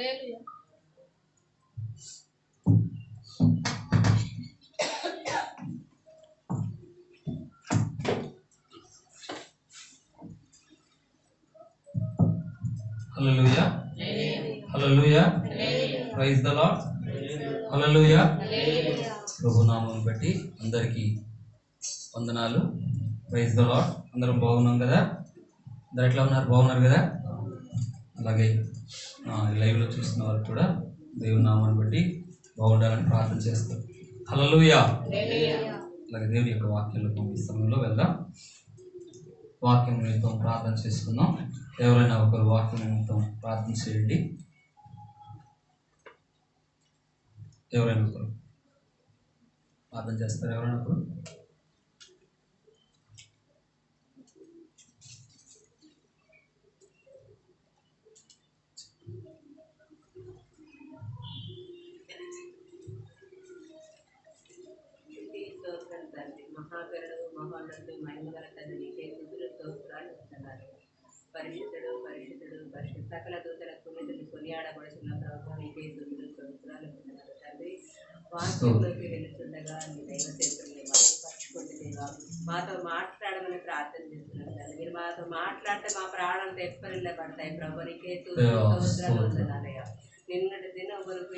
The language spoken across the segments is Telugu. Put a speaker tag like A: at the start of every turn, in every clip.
A: Hallelujah, hallelujah, praise the lord, hallelujah. ప్రభు నామమును బట్టి అందరికీ వందనాలు. Praise the lord. అందరం బాగున్నాం కదా? అందరు ఎట్లా ఉన్నారు? బాగున్నారు కదా? అలాగే లైవ్లో చూస్తున్న వారు కూడా దేవుని నామాన్ని బట్టి బాగుండాలని ప్రార్థన చేస్తారు. హల్లెలూయా. అలాగే దేవుని యొక్క వాక్యంలో ఈ సమయంలో వెళ్దాం. వాక్యం నిమిత్తం ప్రార్థన చేసుకుందాం. ఎవరైనా ఒకరు వాక్యం నిమిత్తం ప్రార్థన చేయండి. ఎవరైనా ఒకరు ప్రార్థన చేస్తారు. ఎవరైనా ఒకరు
B: మహాగరుడు మహోన్నతుడు మహిమగల తండ్రి నీకే స్తుతులు స్తోత్రాలు ఇస్తున్నారు. పరిశుద్ధుడు పరిశుద్ధుడు పరిశుద్ధ సకల దూతల పుణ్యతులు కొనియాడబడుతున్న ప్రభుత్వం నీకే స్తుతులు స్తోత్రాలు ఇస్తున్నారు. తండ్రి వాక్యంలోకి వెళుతుండగా నీ దైవ సేవకుల్ని మరుగుపరుచుకుంటుండేవా మాతో మాట్లాడమని ప్రార్థన చేస్తున్నాను. తండ్రి మీరు మాతో మాట్లాడితే మా ప్రాణాలు తెప్పరిల్లబడతాయి. ప్రభు నీకే స్తుతులు స్తోత్రాలు ఇస్తున్నారయ్యా. నిన్నటి దినం వరకు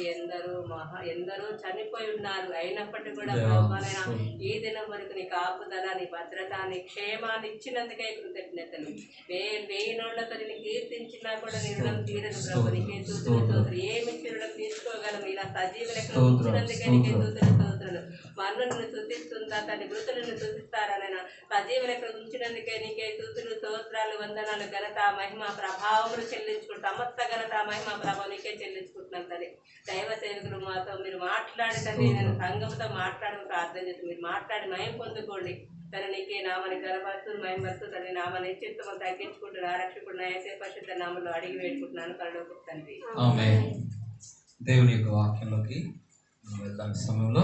B: ఎందరో చనిపోయి ఉన్నారు. అయినప్పటికీ కూడా ప్రభావైనా ఈ దినం వరకు నీ కాపుదల, నీ భద్రత, నీ క్షేమాన్ని ఇచ్చినందుకే కృతజ్ఞతలు. వెయ్యి నోళ్లతో నేను కీర్తించినా కూడా నీ రుణం తీరదు ప్రభు. నీకే స్తుతులు స్తోత్రాలు. ఏమి రుణం తీసుకోగలము? ఇలా సజీవ లెక్కలు ఉంచినందుకే నీకే స్తుతులు స్తోత్రాలు. మన్నులను స్తుతిస్తుందా తండ్రి, మృతులను స్తుతిస్తారనైనా సజీవ లెక్కలు ఉంచినందుకే నీకే స్తుతులు స్తోత్రాలు వందనాలు. ఘనత మహిమ ప్రభావములు చెల్లించుకుంటూ సమస్త ఘనత మహిమ ప్రభావం నీకే చెల్లించుకుంటున్నాం తండ్రి. దైవ సేవకులు మాతో మీరు మాట్లాడి తండ్రి, నేను సంఘంతో మాట్లాడడం ప్రార్థన చేసి మీరు మాట్లాడి మయం పొందుకోండి తన నీకే నామని గర్భస్తు మయంబస్తు తన నామని చిత్తము తగ్గించుకుంటూ ఆరక్షకుడు నాయసే పరిశుద్ధ నామంలో అడిగి వేడుకుంటున్నాను పరలోక తండ్రి.
A: ఆమేన్. దేవుని యొక్క వాక్యంలోకి వెళ్దాం. సమయంలో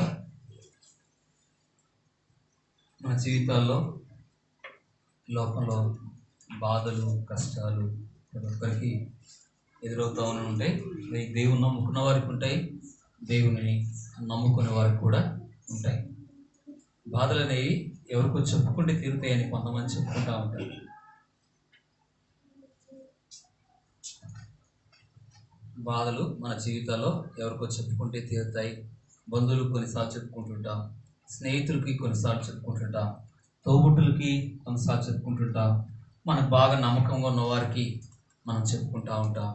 A: మన జీవితాల్లో లోకంలో బాధలు కష్టాలు ప్రతి ఒక్కరికి ఎదురవుతూ ఉంటాయి. దేవుని నమ్ముకున్న వారికి ఉంటాయి, దేవుని నమ్ముకునే వారికి కూడా ఉంటాయి. బాధలు అనేవి ఎవరికో చెప్పుకుంటే తీరుతాయని కొంతమంది చెప్పుకుంటూ ఉంటారు. బాధలు మన జీవితాల్లో ఎవరికో చెప్పుకుంటే తీరుతాయి. బంధువులకు కొన్నిసార్లు చెప్పుకుంటుంటాం, స్నేహితులకి కొన్నిసార్లు చెప్పుకుంటుంటాం, తోబుట్టులకి కొన్నిసార్లు చెప్పుకుంటుంటాం, మనకు బాగా నమ్మకంగా ఉన్న వారికి మనం చెప్పుకుంటూ ఉంటాం.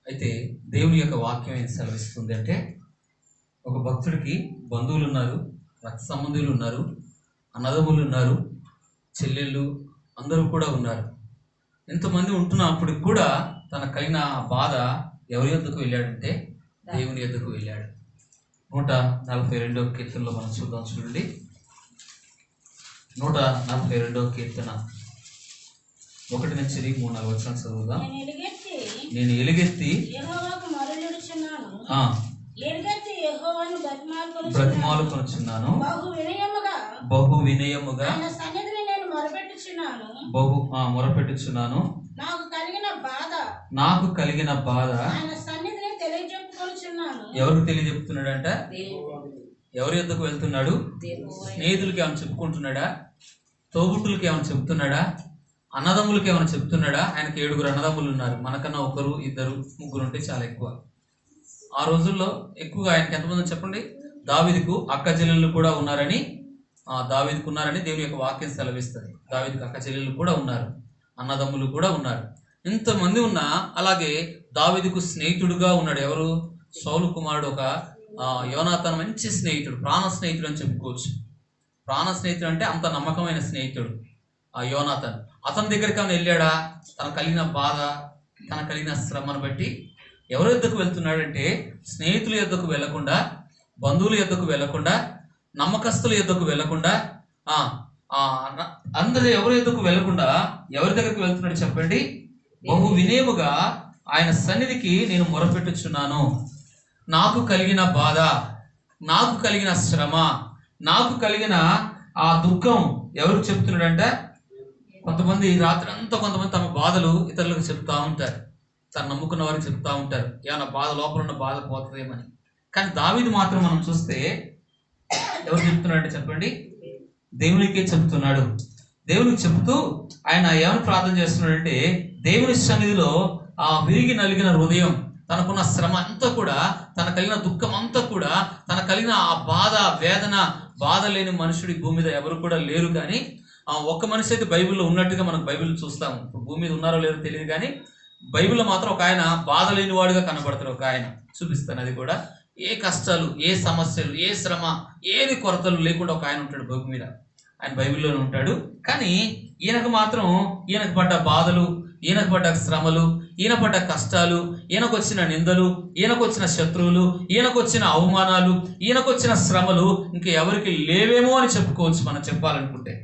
A: అయితే దేవుని యొక్క వాక్యం ఏం సెలవిస్తుంది అంటే, ఒక భక్తుడికి బంధువులు ఉన్నారు, రక్త సంబంధులు ఉన్నారు, అన్నదమ్ములు ఉన్నారు, చెల్లెళ్ళు అందరూ కూడా ఉన్నారు. ఎంతమంది ఉంటున్నప్పటికి కూడా తన కలిగిన బాధ ఎవరి యొద్దకు వెళ్ళాడంటే దేవుని యొద్దకు వెళ్ళాడు. 142వ కీర్తనలో మనం చూడండి. 142వ కీర్తన 1-3-4 వచనాలు చదువుదాం. నేను ఎలుగెత్తి బ్రతిమాలుకొనుచున్నాను, బహు వినయముగా మొరపెట్టుచున్నాను. నాకు కలిగిన బాధ ఎవరికి తెలియజెప్తున్నాడంట? ఎవరి యొద్దకు వెళ్తున్నాడు? స్నేహితులకి ఏమైనా చెప్పుకుంటున్నాడా? తోబుట్టులకి ఏమైనా చెప్తున్నాడా? అన్నదమ్ములకి ఏమైనా చెప్తున్నాడా? ఆయనకి 7 అన్నదమ్ములు ఉన్నారు. మనకన్నా 1, 2, 3 ఉంటే చాలా ఎక్కువ. ఆ రోజుల్లో ఎక్కువగా ఆయనకి ఎంతమంది చెప్పండి? దావీదుకు అక్క చెల్లెళ్ళు కూడా ఉన్నారని దేవుని యొక్క వాక్యం సెలవిస్తుంది. దావీదుకు అక్క చెల్లెళ్ళు కూడా ఉన్నారు, అన్నదమ్ములు కూడా ఉన్నారు. ఇంతమంది ఉన్నా అలాగే దావీదుకు స్నేహితుడుగా ఉన్నాడు. ఎవరు? సౌలు కుమారుడు ఒక యోనాతాను. మంచి స్నేహితుడు, ప్రాణ స్నేహితుడు అని చెప్పుకోవచ్చు. ప్రాణ స్నేహితుడు అంటే అంత నమ్మకమైన స్నేహితుడు ఆ యోనాతాను. అతని దగ్గరికి ఏమైనా వెళ్ళాడా? తన కలిగిన బాధ, తన కలిగిన శ్రమను బట్టి ఎవరి యొద్దకు వెళ్తున్నాడంటే స్నేహితుల యొద్దకు వెళ్లకుండా, బంధువుల యొద్దకు వెళ్లకుండా, నమ్మకస్తుల యొద్దకు వెళ్లకుండా, అందరూ ఎవరి యొద్దకు వెళ్లకుండా ఎవరి దగ్గరికి వెళ్తున్నాడు చెప్పండి? బహు వినయముగా ఆయన సన్నిధికి నేను మొరపెట్టుచున్నాను. నాకు కలిగిన బాధ, నాకు కలిగిన శ్రమ, నాకు కలిగిన ఆ దుఃఖం ఎవరికి చెప్తున్నాడంటే, కొంతమంది రాత్రి అంతా కొంతమంది తమ బాధలు ఇతరులకు చెప్తా ఉంటారు. తను నమ్ముకున్న వారికి చెప్తా ఉంటారు, ఏమన్నా బాధ లోపల ఉన్న బాధ పోతుందేమని. కానీ దావీదు మాత్రం మనం చూస్తే ఎవరు చెప్తున్నాడంటే చెప్పండి, దేవునికే చెప్తున్నాడు. దేవునికి చెబుతూ ఆయన ఏమని ప్రార్థన చేస్తున్నాడంటే, దేవుని సన్నిధిలో ఆ విరిగి నలిగిన హృదయం, తనకున్న శ్రమ అంతా కూడా, తన కలిగిన దుఃఖం అంతా కూడా, తన కలిగిన ఆ బాధ వేదన, బాధ లేని మనుషుడి భూమి మీద ఎవరు కూడా లేరు. కానీ ఒక్క మనిషి అయితే బైబిల్లో ఉన్నట్టుగా మనం బైబిల్ చూస్తాము. ఇప్పుడు భూమి మీద ఉన్నారో లేదో తెలియదు, కానీ బైబిల్లో మాత్రం ఒక ఆయన బాధ లేని వాడుగా కనబడతారు. ఒక ఆయన చూపిస్తాను, అది కూడా ఏ కష్టాలు, ఏ సమస్యలు, ఏ శ్రమ, ఏది కొరతలు లేకుండా ఒక ఆయన ఉంటాడు భూమి మీద. ఆయన బైబిల్లోనే ఉంటాడు. కానీ ఈయనకు మాత్రం, ఈయనకు పడ్డ బాధలు, ఈయనకు పడ్డ శ్రమలు, ఈయన పడ్డ కష్టాలు, ఈయనకు వచ్చిన నిందలు, ఈయనకు వచ్చిన శత్రువులు, ఈయనకు వచ్చిన అవమానాలు, ఈయనకు వచ్చిన శ్రమలు ఇంకా ఎవరికి లేవేమో అని చెప్పుకోవచ్చు మనం చెప్పాలనుకుంటే.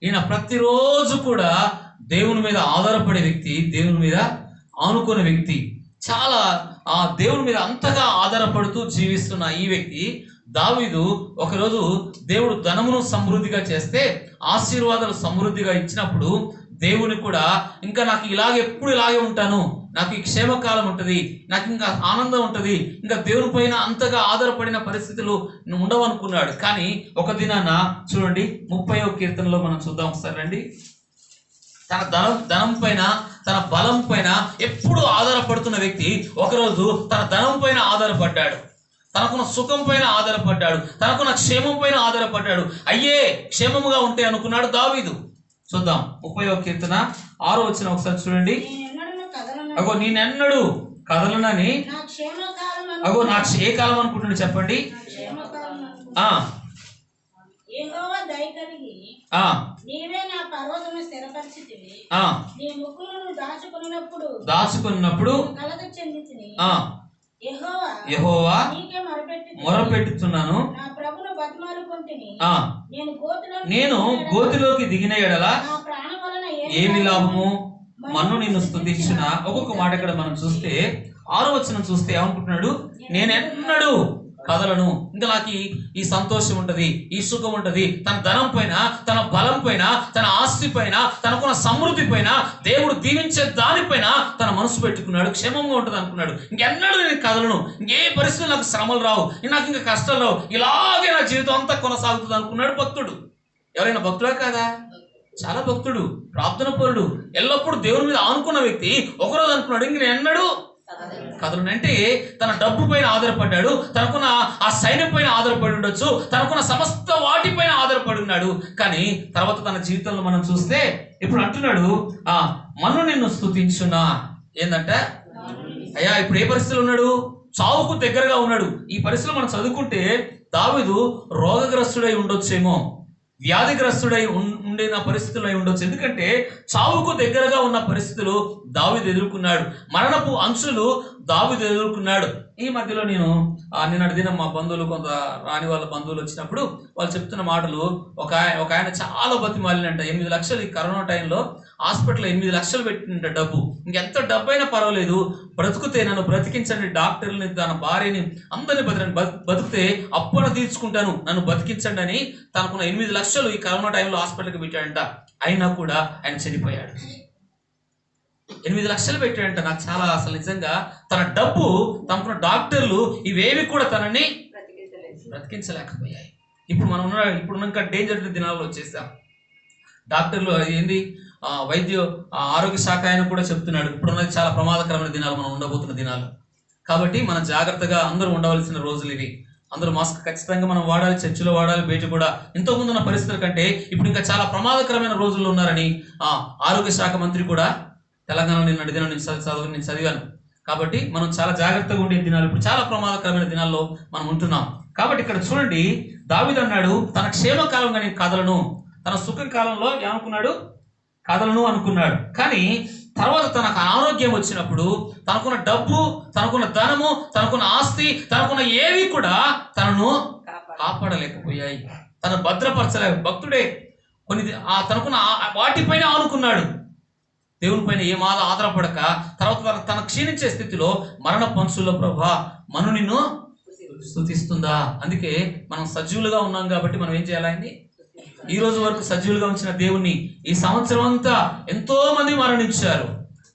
A: ఈయన ప్రతిరోజు కూడా దేవుని మీద ఆధారపడే వ్యక్తి, దేవుని మీద ఆనుకునే వ్యక్తి, చాలా ఆ దేవుని మీద అంతగా ఆధారపడుతూ జీవిస్తున్న ఈ వ్యక్తి దావీదు ఒకరోజు దేవుడు ధనమును సమృద్ధిగా చేస్తే, ఆశీర్వాదాలు సమృద్ధిగా ఇచ్చినప్పుడు దేవుని కూడా ఇంకా నాకు ఎప్పుడు ఇలాగే ఉంటాను, నాకు ఈ క్షేమకాలం ఉంటుంది, నాకు ఇంకా ఆనందం ఉంటుంది, ఇంకా దేవుని పైన అంతగా ఆధారపడిన పరిస్థితులు ఉండవు అనుకున్నాడు. కానీ ఒక దినాన చూడండి 30వ కీర్తనలో మనం చూద్దాం ఒకసారి రండి. తన ధనం పైన, తన బలం పైన ఎప్పుడు ఆధారపడుతున్న వ్యక్తి ఒకరోజు తన ధనం పైన ఆధారపడ్డాడు, తనకున్న సుఖం పైన ఆధారపడ్డాడు, తనకున్న క్షేమం పైన ఆధారపడ్డాడు. అయ్యే క్షేమముగా ఉంటే అనుకున్నాడు దావీదు. చూద్దాం 30వ కీర్తన 6వ వచనం ఒకసారి చూడండి. అగో నేనెన్నడు కదలనని, అగో నా ఏ కాలం అనుకుంటున్నాడు చెప్పండి. దాచుకున్నప్పుడు యెహోవా మొరపెట్టుచున్నాను, నేను గోతిలోకి దిగిన ఎడల ఏమి లాభము, మన్ను నిన్ను స్తుతించునా. ఒక్కొక్క మాట ఇక్కడ మనం చూస్తే 6వ వచనం చూస్తే ఏమనుకుంటున్నాడు, నేనెన్నడూ కదలను, ఇంకా నాకు ఈ సంతోషం ఉంటది, ఈ సుఖం ఉంటది, తన ధనం పైన, తన బలం పైన, తన ఆస్తి పైన, తనకున్న సమృద్ధి పైన, దేవుడు దీవించే దానిపైన తన మనసు పెట్టుకున్నాడు, క్షేమంగా ఉంటుంది అనుకున్నాడు. ఇంకెన్నడూ నేను కదలను, ఇంకే పరిస్థితులు నాకు శ్రమలు రావు, నాకు ఇంకా కష్టాలు రావు, ఇలాగే నా జీవితం అంతా కొనసాగుతుంది అనుకున్నాడు భక్తుడు. ఎవరైనా భక్తుడా కాదా? చాలా భక్తుడు, ప్రార్థన పరుడు, ఎల్లప్పుడూ దేవుని మీద ఆనుకున్న వ్యక్తి ఒకరోజు అనుకున్నాడు, ఇంక నేను ఎన్నడూ కదలను. అంటే తన డబ్బు పైన ఆధారపడ్డాడు, తనకున్న ఆ సైన్యం పైన ఆధారపడి ఉండొచ్చు, తనకున్న సమస్త వాటిపైన ఆధారపడి ఉన్నాడు. కానీ తర్వాత తన జీవితంలో మనం చూస్తే ఇప్పుడు అంటున్నాడు, మన్ను నిన్ను స్తుతించునా. ఏంటంటే అయ్యా ఇప్పుడు ఏ పరిస్థితులు ఉన్నాడు, చావుకు దగ్గరగా ఉన్నాడు. ఈ పరిస్థితులు మనం చదువుకుంటే దావీదు రోగగ్రస్తుడై ఉండొచ్చేమో, వ్యాధిగ్రస్తుడై ఉండిన పరిస్థితులు అయి ఉండొచ్చు. ఎందుకంటే చావుకు దగ్గరగా ఉన్న పరిస్థితులు దావీదు ఎదుర్కొన్నాడు, మరణపు అంచులు దావీదు ఎదుర్కొన్నాడు. ఈ మధ్యలో నిన్నటి దినం మా బంధువులు, కొంత రాని వాళ్ళ బంధువులు వచ్చినప్పుడు వాళ్ళు చెప్తున్న మాటలు, ఒక ఆయన చాలా బతిమాలినంట. 8 లక్షలు ఈ కరోనా టైంలో హాస్పిటల్లో 8 లక్షలు పెట్టినంట డబ్బు. ఇంకెంత డబ్బు అయినా పర్వాలేదు, బ్రతుకుతే నన్ను బ్రతికించండి, డాక్టర్ని, తన భార్యని, అందరినీ బతికితే అప్పున తీర్చుకుంటాను, నన్ను బతికించండి అని తనకున్న 8 లక్షలు ఈ కరోనా టైంలో హాస్పిటల్కి పెట్టాడంట. అయినా కూడా ఆయన చనిపోయాడు. 8 లక్షలు పెట్టాడంట. నాకు చాలా అసలు నిజంగా తన డబ్బు, తనకున్న డాక్టర్లు ఇవేవి కూడా తనని బ్రతికించలేకపోయాయి. ఇప్పుడు ఇంకా డేంజర్ దినాల్లో వచ్చేసాం. డాక్టర్లు ఏంది, ఆరోగ్య శాఖ ఆయన కూడా చెప్తున్నాడు, ఇప్పుడున్నది చాలా ప్రమాదకరమైన దినాలు, మనం ఉండబోతున్న దినాలు. కాబట్టి మనం జాగ్రత్తగా అందరూ ఉండవలసిన రోజులు ఇవి. అందరూ మాస్క్ ఖచ్చితంగా మనం వాడాలి, చర్చిలో వాడాలి, బయట కూడా. ఇంతకుముందు ఉన్న పరిస్థితుల కంటే ఇప్పుడు ఇంకా చాలా ప్రమాదకరమైన రోజుల్లో ఉన్నారని ఆరోగ్య శాఖ మంత్రి కూడా తెలంగాణలో నిన్నటి దినం నేను చదివాను. కాబట్టి మనం చాలా జాగ్రత్తగా ఉండే దినాలు, ఇప్పుడు చాలా ప్రమాదకరమైన దినాల్లో మనం ఉంటున్నాం. కాబట్టి ఇక్కడ చూడండి, దావీదు అన్నాడు తన క్షేమకాలంగా నేను కదలను. తన సుఖ కాలంలో ఏమనుకున్నాడు, కదలను అనుకున్నాడు. కానీ తర్వాత తనకు అనారోగ్యం వచ్చినప్పుడు తనకున్న డబ్బు, తనకున్న ధనము, తనకున్న ఆస్తి, తనకున్న ఏవి కూడా తనను కాపాడలేకపోయాయి, తను భద్రపరచలేక భక్తుడే తనకున్న వాటిపైన ఆనుకున్నాడు, దేవుని పైన ఏమాద ఆధారపడక. తర్వాత తన క్షీణించే స్థితిలో మరణ పంచుల్లో ప్రభా మను నిన్ను స్తుతిస్తుందా. అందుకే మనం సజీవులుగా ఉన్నాం కాబట్టి మనం ఏం చేయాలి, ఈ రోజు వరకు సజీవులుగా ఉంచిన దేవుణ్ణి. ఈ సంవత్సరం అంతా ఎంతో మంది మరణించారు,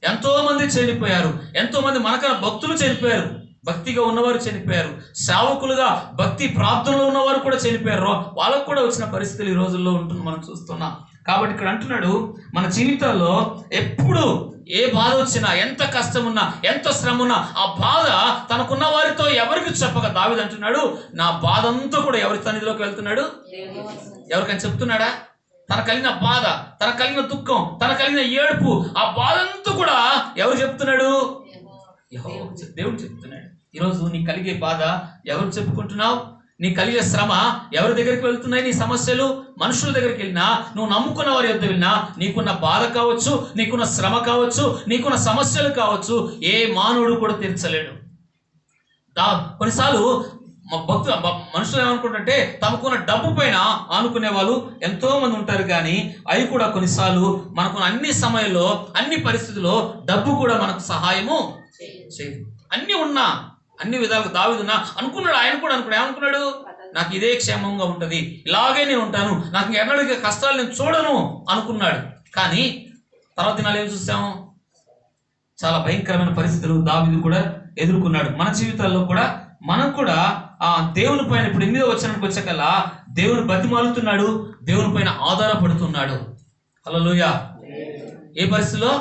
A: ఎంతో మంది చనిపోయారు. ఎంతో మంది మనకన్నా భక్తులు చనిపోయారు, భక్తిగా ఉన్నవారు చనిపోయారు, సేవకులుగా భక్తి ప్రార్థనలో ఉన్నవారు కూడా చనిపోయారు. వాళ్ళకు కూడా వచ్చిన పరిస్థితులు ఈ రోజుల్లో ఉంటుంది, మనం చూస్తున్నాం. కాబట్టి ఇక్కడ అంటున్నాడు, మన జీవితాల్లో ఎప్పుడు ఏ బాధ వచ్చినా, ఎంత కష్టం ఉన్నా, ఎంత శ్రమ ఉన్నా, ఆ బాధ తనకున్న వారితో ఎవరికి చెప్పక దావీదు అంటున్నాడు, నా బాధ అంతా కూడా ఎవరి సన్నిధిలోకి వెళ్తున్నాడు? ఎవరికైనా చెప్తున్నాడా? తన కలిగిన బాధ, తన కలిగిన దుఃఖం, తన కలిగిన ఏడుపు, ఆ బాధ అంతా కూడా ఎవరు చెప్తున్నాడు? దేవుడు చెప్తున్నాడు. ఈరోజు నీ కలిగే బాధ ఎవరు చెప్పుకుంటున్నావు? నీ కలిగే శ్రమ ఎవరి దగ్గరికి వెళ్తున్నాయి? నీ సమస్యలు మనుషుల దగ్గరికి వెళ్ళినా, నువ్వు నమ్ముకున్న వారి యొద్ద వెళ్ళినా, నీకున్న బాధ కావచ్చు, నీకున్న శ్రమ కావచ్చు, నీకున్న సమస్యలు కావచ్చు, ఏ మానవుడు కూడా తీర్చలేడు. కొన్నిసార్లు మనుషులు ఏమనుకుంటుంటే తమకున్న డబ్బు పైన ఆనుకునే వాళ్ళు ఎంతో మంది ఉంటారు, కానీ అవి కూడా కొన్నిసార్లు మనకున్న అన్ని సమయంలో, అన్ని పరిస్థితుల్లో డబ్బు కూడా మనకు సహాయము చేయదు. అన్ని ఉన్నా, అన్ని విధాలుగా దావీదున్నా అనుకున్నాడు. ఆయన కూడా అనుకున్నాడు, ఏమనుకున్నాడు? నాకు ఇదే క్షేమంగా ఉంటుంది, ఇలాగే నేను ఉంటాను, నాకు ఎన్నడికి కష్టాలు నేను చూడను అనుకున్నాడు. కానీ తర్వాత దినాలు ఏం చూసాము? చాలా భయంకరమైన పరిస్థితులు దావీదు కూడా ఎదుర్కొన్నాడు. మన జీవితాల్లో కూడా మనం కూడా ఆ దేవుని పైన ఇప్పుడు 8వ వచనానికి వచ్చేకల్లా దేవుని బతిమాలుతున్నాడు, దేవుని పైన ఆధారపడుతున్నాడు. హల్లెలూయా. ఏ పరిస్థితిలో?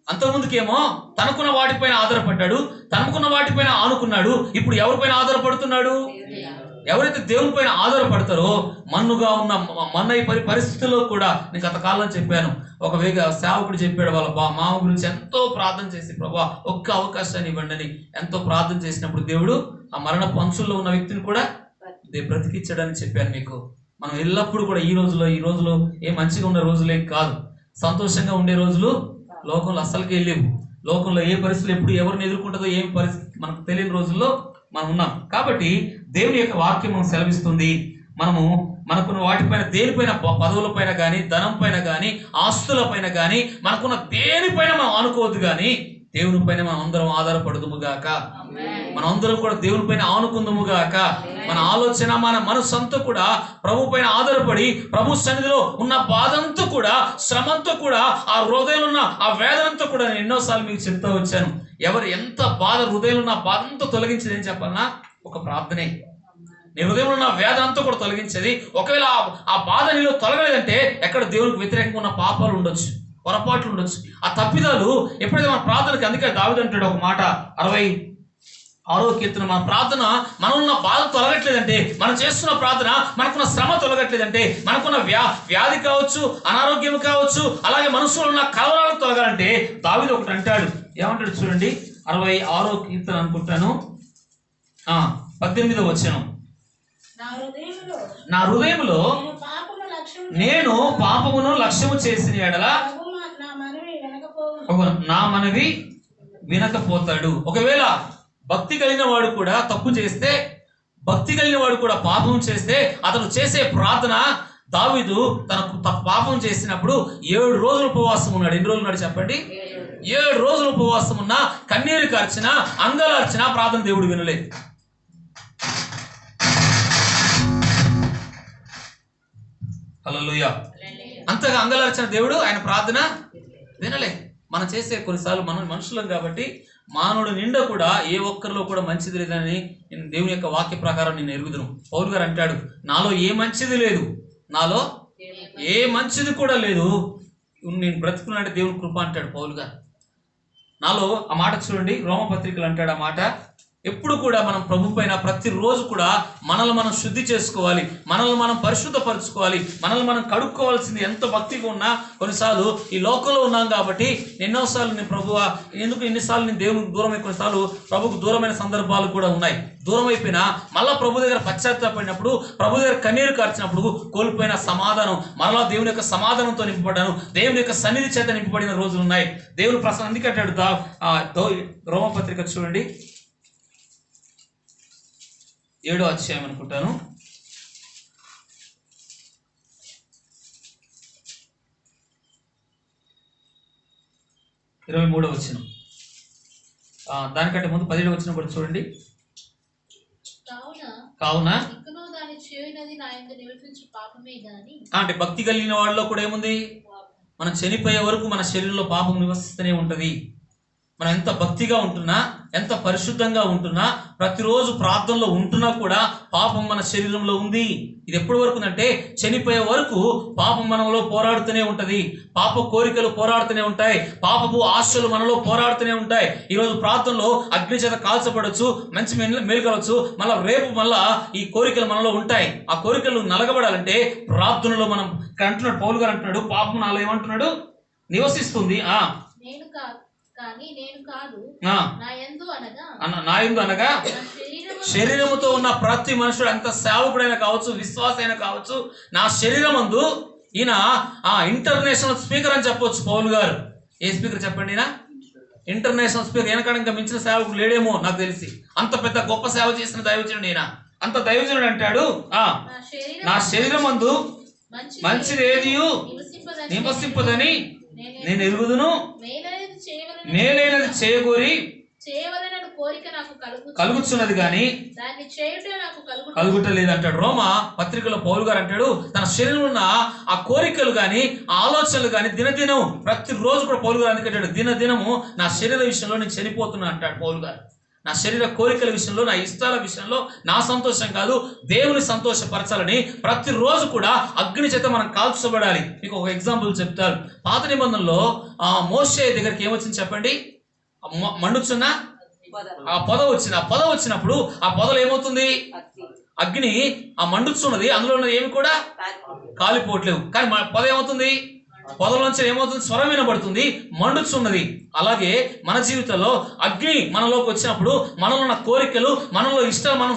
A: అంతకుముందుకేమో తనకున్న వాటిపైన ఆధారపడ్డాడు, తనకున్న వాటిపైన ఆనుకున్నాడు. ఇప్పుడు ఎవరిపైన ఆధారపడుతున్నాడు? ఎవరైతే దేవుని పైన ఆధారపడతారో మన్నుగా ఉన్న మన్నై పరిస్థితుల్లో కూడా, నేను గతకాలం చెప్పాను, ఒక సేవకుడు చెప్పాడు వాళ్ళ మామ గురించి ఎంతో ప్రార్థన చేసి, ప్రభా ఒక్క అవకాశాన్ని ఇవ్వండి అని ఎంతో ప్రార్థన చేసినప్పుడు దేవుడు ఆ మరణ పంచుల్లో ఉన్న వ్యక్తిని కూడా బ్రతికిచ్చాడని చెప్పాను మీకు. మనం ఎల్లప్పుడూ కూడా ఈ రోజులో ఏ మంచిగా ఉన్న రోజులే కాదు, సంతోషంగా ఉండే రోజులు లోకంలో అస్సలకి లేవు. లోకంలో ఏ పరిస్థితులు ఎప్పుడు ఎవరిని ఎదుర్కొంటుందో ఏం పరిస్థితి మనకు తెలియని రోజుల్లో మనం ఉన్నాం. కాబట్టి దేవుని యొక్క వాక్యం మనం సెలవిస్తుంది, మనకున్న వాటిపైన, దేనిపైన, పదవులపైన కానీ, ధనం పైన కానీ, ఆస్తుల పైన కానీ, మనకున్న దేనిపైన మనం ఆనుకోవద్దు, కానీ దేవుని పైన మనం అందరం ఆధారపడుదుముగాక. మనం అందరం కూడా దేవుని పైన ఆనుకుందుముగాక. మన ఆలోచన, మన మనస్సంతా కూడా ప్రభు పైన ఆధారపడి, ప్రభు సన్నిధిలో ఉన్న బాధంతా కూడా, శ్రమంతో కూడా, ఆ హృదయంలో ఉన్న ఆ వేదనంతా కూడా నేను ఎన్నోసార్లు మీకు చెప్తూ వచ్చాను. ఎవరు ఎంత బాధ హృదయంలో ఉన్న బాధంతా తొలగించేది ఏం చెప్పాలన్నా? ఒక ప్రార్థనే. నీ హృదయంలో ఉన్న వేదన అంతా కూడా తొలగించేది. ఒకవేళ ఆ బాధ నీలో తొలగలేదంటే ఎక్కడ దేవునికి వ్యతిరేకంగా ఉన్న పాపాలు ఉండొచ్చు, పొరపాట్లు ఉండొచ్చు, ఆ తప్పిదాలు ఎప్పుడైతే మన ప్రార్థనకి, అందుకే దావీదు అంటాడు ఒక మాట 66వ కీర్తన, మన ప్రార్థన మనకున్న బాధ తొలగట్లేదంటే, మనం చేస్తున్న ప్రార్థన మనకున్న శ్రమ తొలగట్లేదంటే, మనకున్న వ్యాధి కావచ్చు, అనారోగ్యం కావచ్చు, అలాగే మనసులో ఉన్న కలవరాలు తొలగాలంటే దావీదు ఒకటి అంటాడు. ఏమంటాడు చూడండి, 66వ కీర్తన అనుకుంటాను, 18వ వచనం. నా హృదయంలో నేను పాపమును లక్ష్యము చేసిన ఎడల నా మనవి వినకపోతాడు. ఒకవేళ భక్తి కలిగిన వాడు కూడా తప్పు చేస్తే, భక్తి కలిగిన వాడు కూడా పాపం చేస్తే, అతను చేసే ప్రార్థన, దావీదు తనకు పాపం చేసినప్పుడు 7 రోజులు ఉపవాసం ఉన్నాడు. ఎన్ని రోజులు ఉన్నాడు చెప్పండి? 7 రోజులు ఉపవాసం ఉన్నా, కన్నీరు కార్చినా, అంగలార్చినా ప్రార్థన దేవుడు వినలేదు. హల్లెలూయా. అంతగా అంగలార్చిన దేవుడు ఆయన ప్రార్థన వినలే. మనం చేసే కొన్నిసార్లు మనం మనుషులం కాబట్టి, మానవుడు నిండా కూడా ఏ ఒక్కరిలో కూడా మంచిది లేదని నేను దేవుని యొక్క వాక్య ప్రకారం నేను ఎరుగుదును. పౌలు గారు అంటాడు, నాలో ఏ మంచిది లేదు, నాలో ఏ మంచిది కూడా లేదు, నేను బ్రతుకున్నాడు దేవుని కృప అంటాడు పౌలు గారు. నాలో ఆ మాట చూడండి, రోమపత్రికలు అంటాడు ఆ మాట. ఎప్పుడు కూడా మనం ప్రభు పైన ప్రతిరోజు కూడా మనల్ని మనం శుద్ధి చేసుకోవాలి, మనల్ని మనం పరిశుద్ధపరచుకోవాలి, మనల్ని మనం కడుక్కోవాల్సింది. ఎంత భక్తిగా ఉన్నా కొన్నిసార్లు ఈ లోకంలో ఉన్నాం కాబట్టి ఎన్నోసార్లు నేను ప్రభువా ఎందుకు ఎన్నిసార్లు నేను దేవునికి దూరమై, కొన్నిసార్లు ప్రభుకు దూరమైన సందర్భాలు కూడా ఉన్నాయి. దూరం అయిపోయినా మళ్ళా ప్రభు దగ్గర పశ్చాత్తాపడినప్పుడు, ప్రభు దగ్గర కన్నీరు కార్చినప్పుడు కోల్పోయిన సమాధానం, మరలా దేవుని యొక్క సమాధానంతో నింపబడ్డాను, దేవుని యొక్క సన్నిధి చేత నింపబడిన రోజులు ఉన్నాయి. దేవుని ప్రసన్న ఎందుకంటాడు రోమపత్రిక చూడండి 7వ అధ్యాయం అనుకుంటాను, 23వ వచనం. దానికంటే ముందు 17వ వచనం కూడా చూడండి. కావున అంటే భక్తి కలిగిన వాళ్ళలో కూడా ఏముంది? మనం చనిపోయే వరకు మన శరీరంలో పాపం నివసిస్తూనే ఉంటది. మనం ఎంత భక్తిగా ఉంటున్నా, ఎంత పరిశుద్ధంగా ఉంటున్నా, ప్రతిరోజు ప్రార్థనలో ఉంటున్నా కూడా పాపం మన శరీరంలో ఉంది. ఇది ఎప్పటి వరకు అంటే చనిపోయే వరకు పాపం మనలో పోరాడుతూనే ఉంటది. పాప కోరికలు పోరాడుతూనే ఉంటాయి. పాపపు ఆశలు మనలో పోరాడుతూనే ఉంటాయి. ఈరోజు ప్రార్థనలో అగ్ని చేత కాల్చబడచ్చు, మంచి మేలు కావచ్చు, మళ్ళీ రేపు మళ్ళా ఈ కోరికలు మనలో ఉంటాయి. ఆ కోరికలు నలగబడాలంటే ప్రార్థనలో మనం అంటున్నాడు, పౌలు గారు అంటున్నాడు, పాపం నాలో ఏమంటున్నాడు, నివసిస్తుంది.
C: నేను కాదు, నా
A: యందు అనగా శరీరముతో ఉన్న ప్రతి మనుషుడు, ఎంత సేవకుడైనా కావచ్చు, విశ్వాసైనా కావచ్చు, నా శరీరమందు ఈయన ఇంటర్నేషనల్ స్పీకర్ అని చెప్పొచ్చు పౌలు గారు. ఏ స్పీకర్ చెప్పండి? ఈయన ఇంటర్నేషనల్ స్పీకర్. వెనకడంగా మించిన సేవకుడు లేడేమో నాకు తెలిసి. అంత పెద్ద గొప్ప సేవ చేసిన దైవజనుడు ఈయన. అంత దైవజనుడు అంటాడు, నా శరీరమందు మంచిది ఏది నివసింపదని నేను ఎరుగుదును, మేలైనది చేయగోరి కలుగుతున్నది కానీ కలుగుటలేదు అంటాడు. రోమా పత్రికలో పౌలు గారు అంటాడు, తన శరీరంలో ఉన్న ఆ కోరికలు కానీ, ఆ ఆలోచనలు కానీ దినదినం, ప్రతిరోజు కూడా పౌలు గారు అందుకంటాడు, దినదినము నా శరీర విషయంలో నేను చనిపోతున్నా అంటాడు పౌలు గారు. నా శరీర కోరికల విషయంలో, నా ఇష్టాల విషయంలో నా సంతోషం కాదు, దేవుని సంతోషపరచాలని ప్రతిరోజు కూడా అగ్ని చేత మనం కాల్చబడాలి. మీకు ఒక ఎగ్జాంపుల్ చెప్తారు. పాత నిబంధనలో మోషే దగ్గరికి ఏమొచ్చింది చెప్పండి? మండుచున్న ఆ పొద వచ్చింది. ఆ పొద వచ్చినప్పుడు ఆ పొదలు ఏమవుతుంది? అగ్ని ఆ మండుచున్నది, అందులో ఉన్నది ఏమి కూడా కాలిపోవట్లేవు. కానీ పొద ఏమవుతుంది? పొదలోంచి ఏమవుతుంది? స్వరం వినబడుతుంది, మండుచున్నది. అలాగే మన జీవితంలో అగ్ని మనలోకి వచ్చినప్పుడు మనలో ఉన్న కోరికలు, మనలో ఇష్టాలు, మనం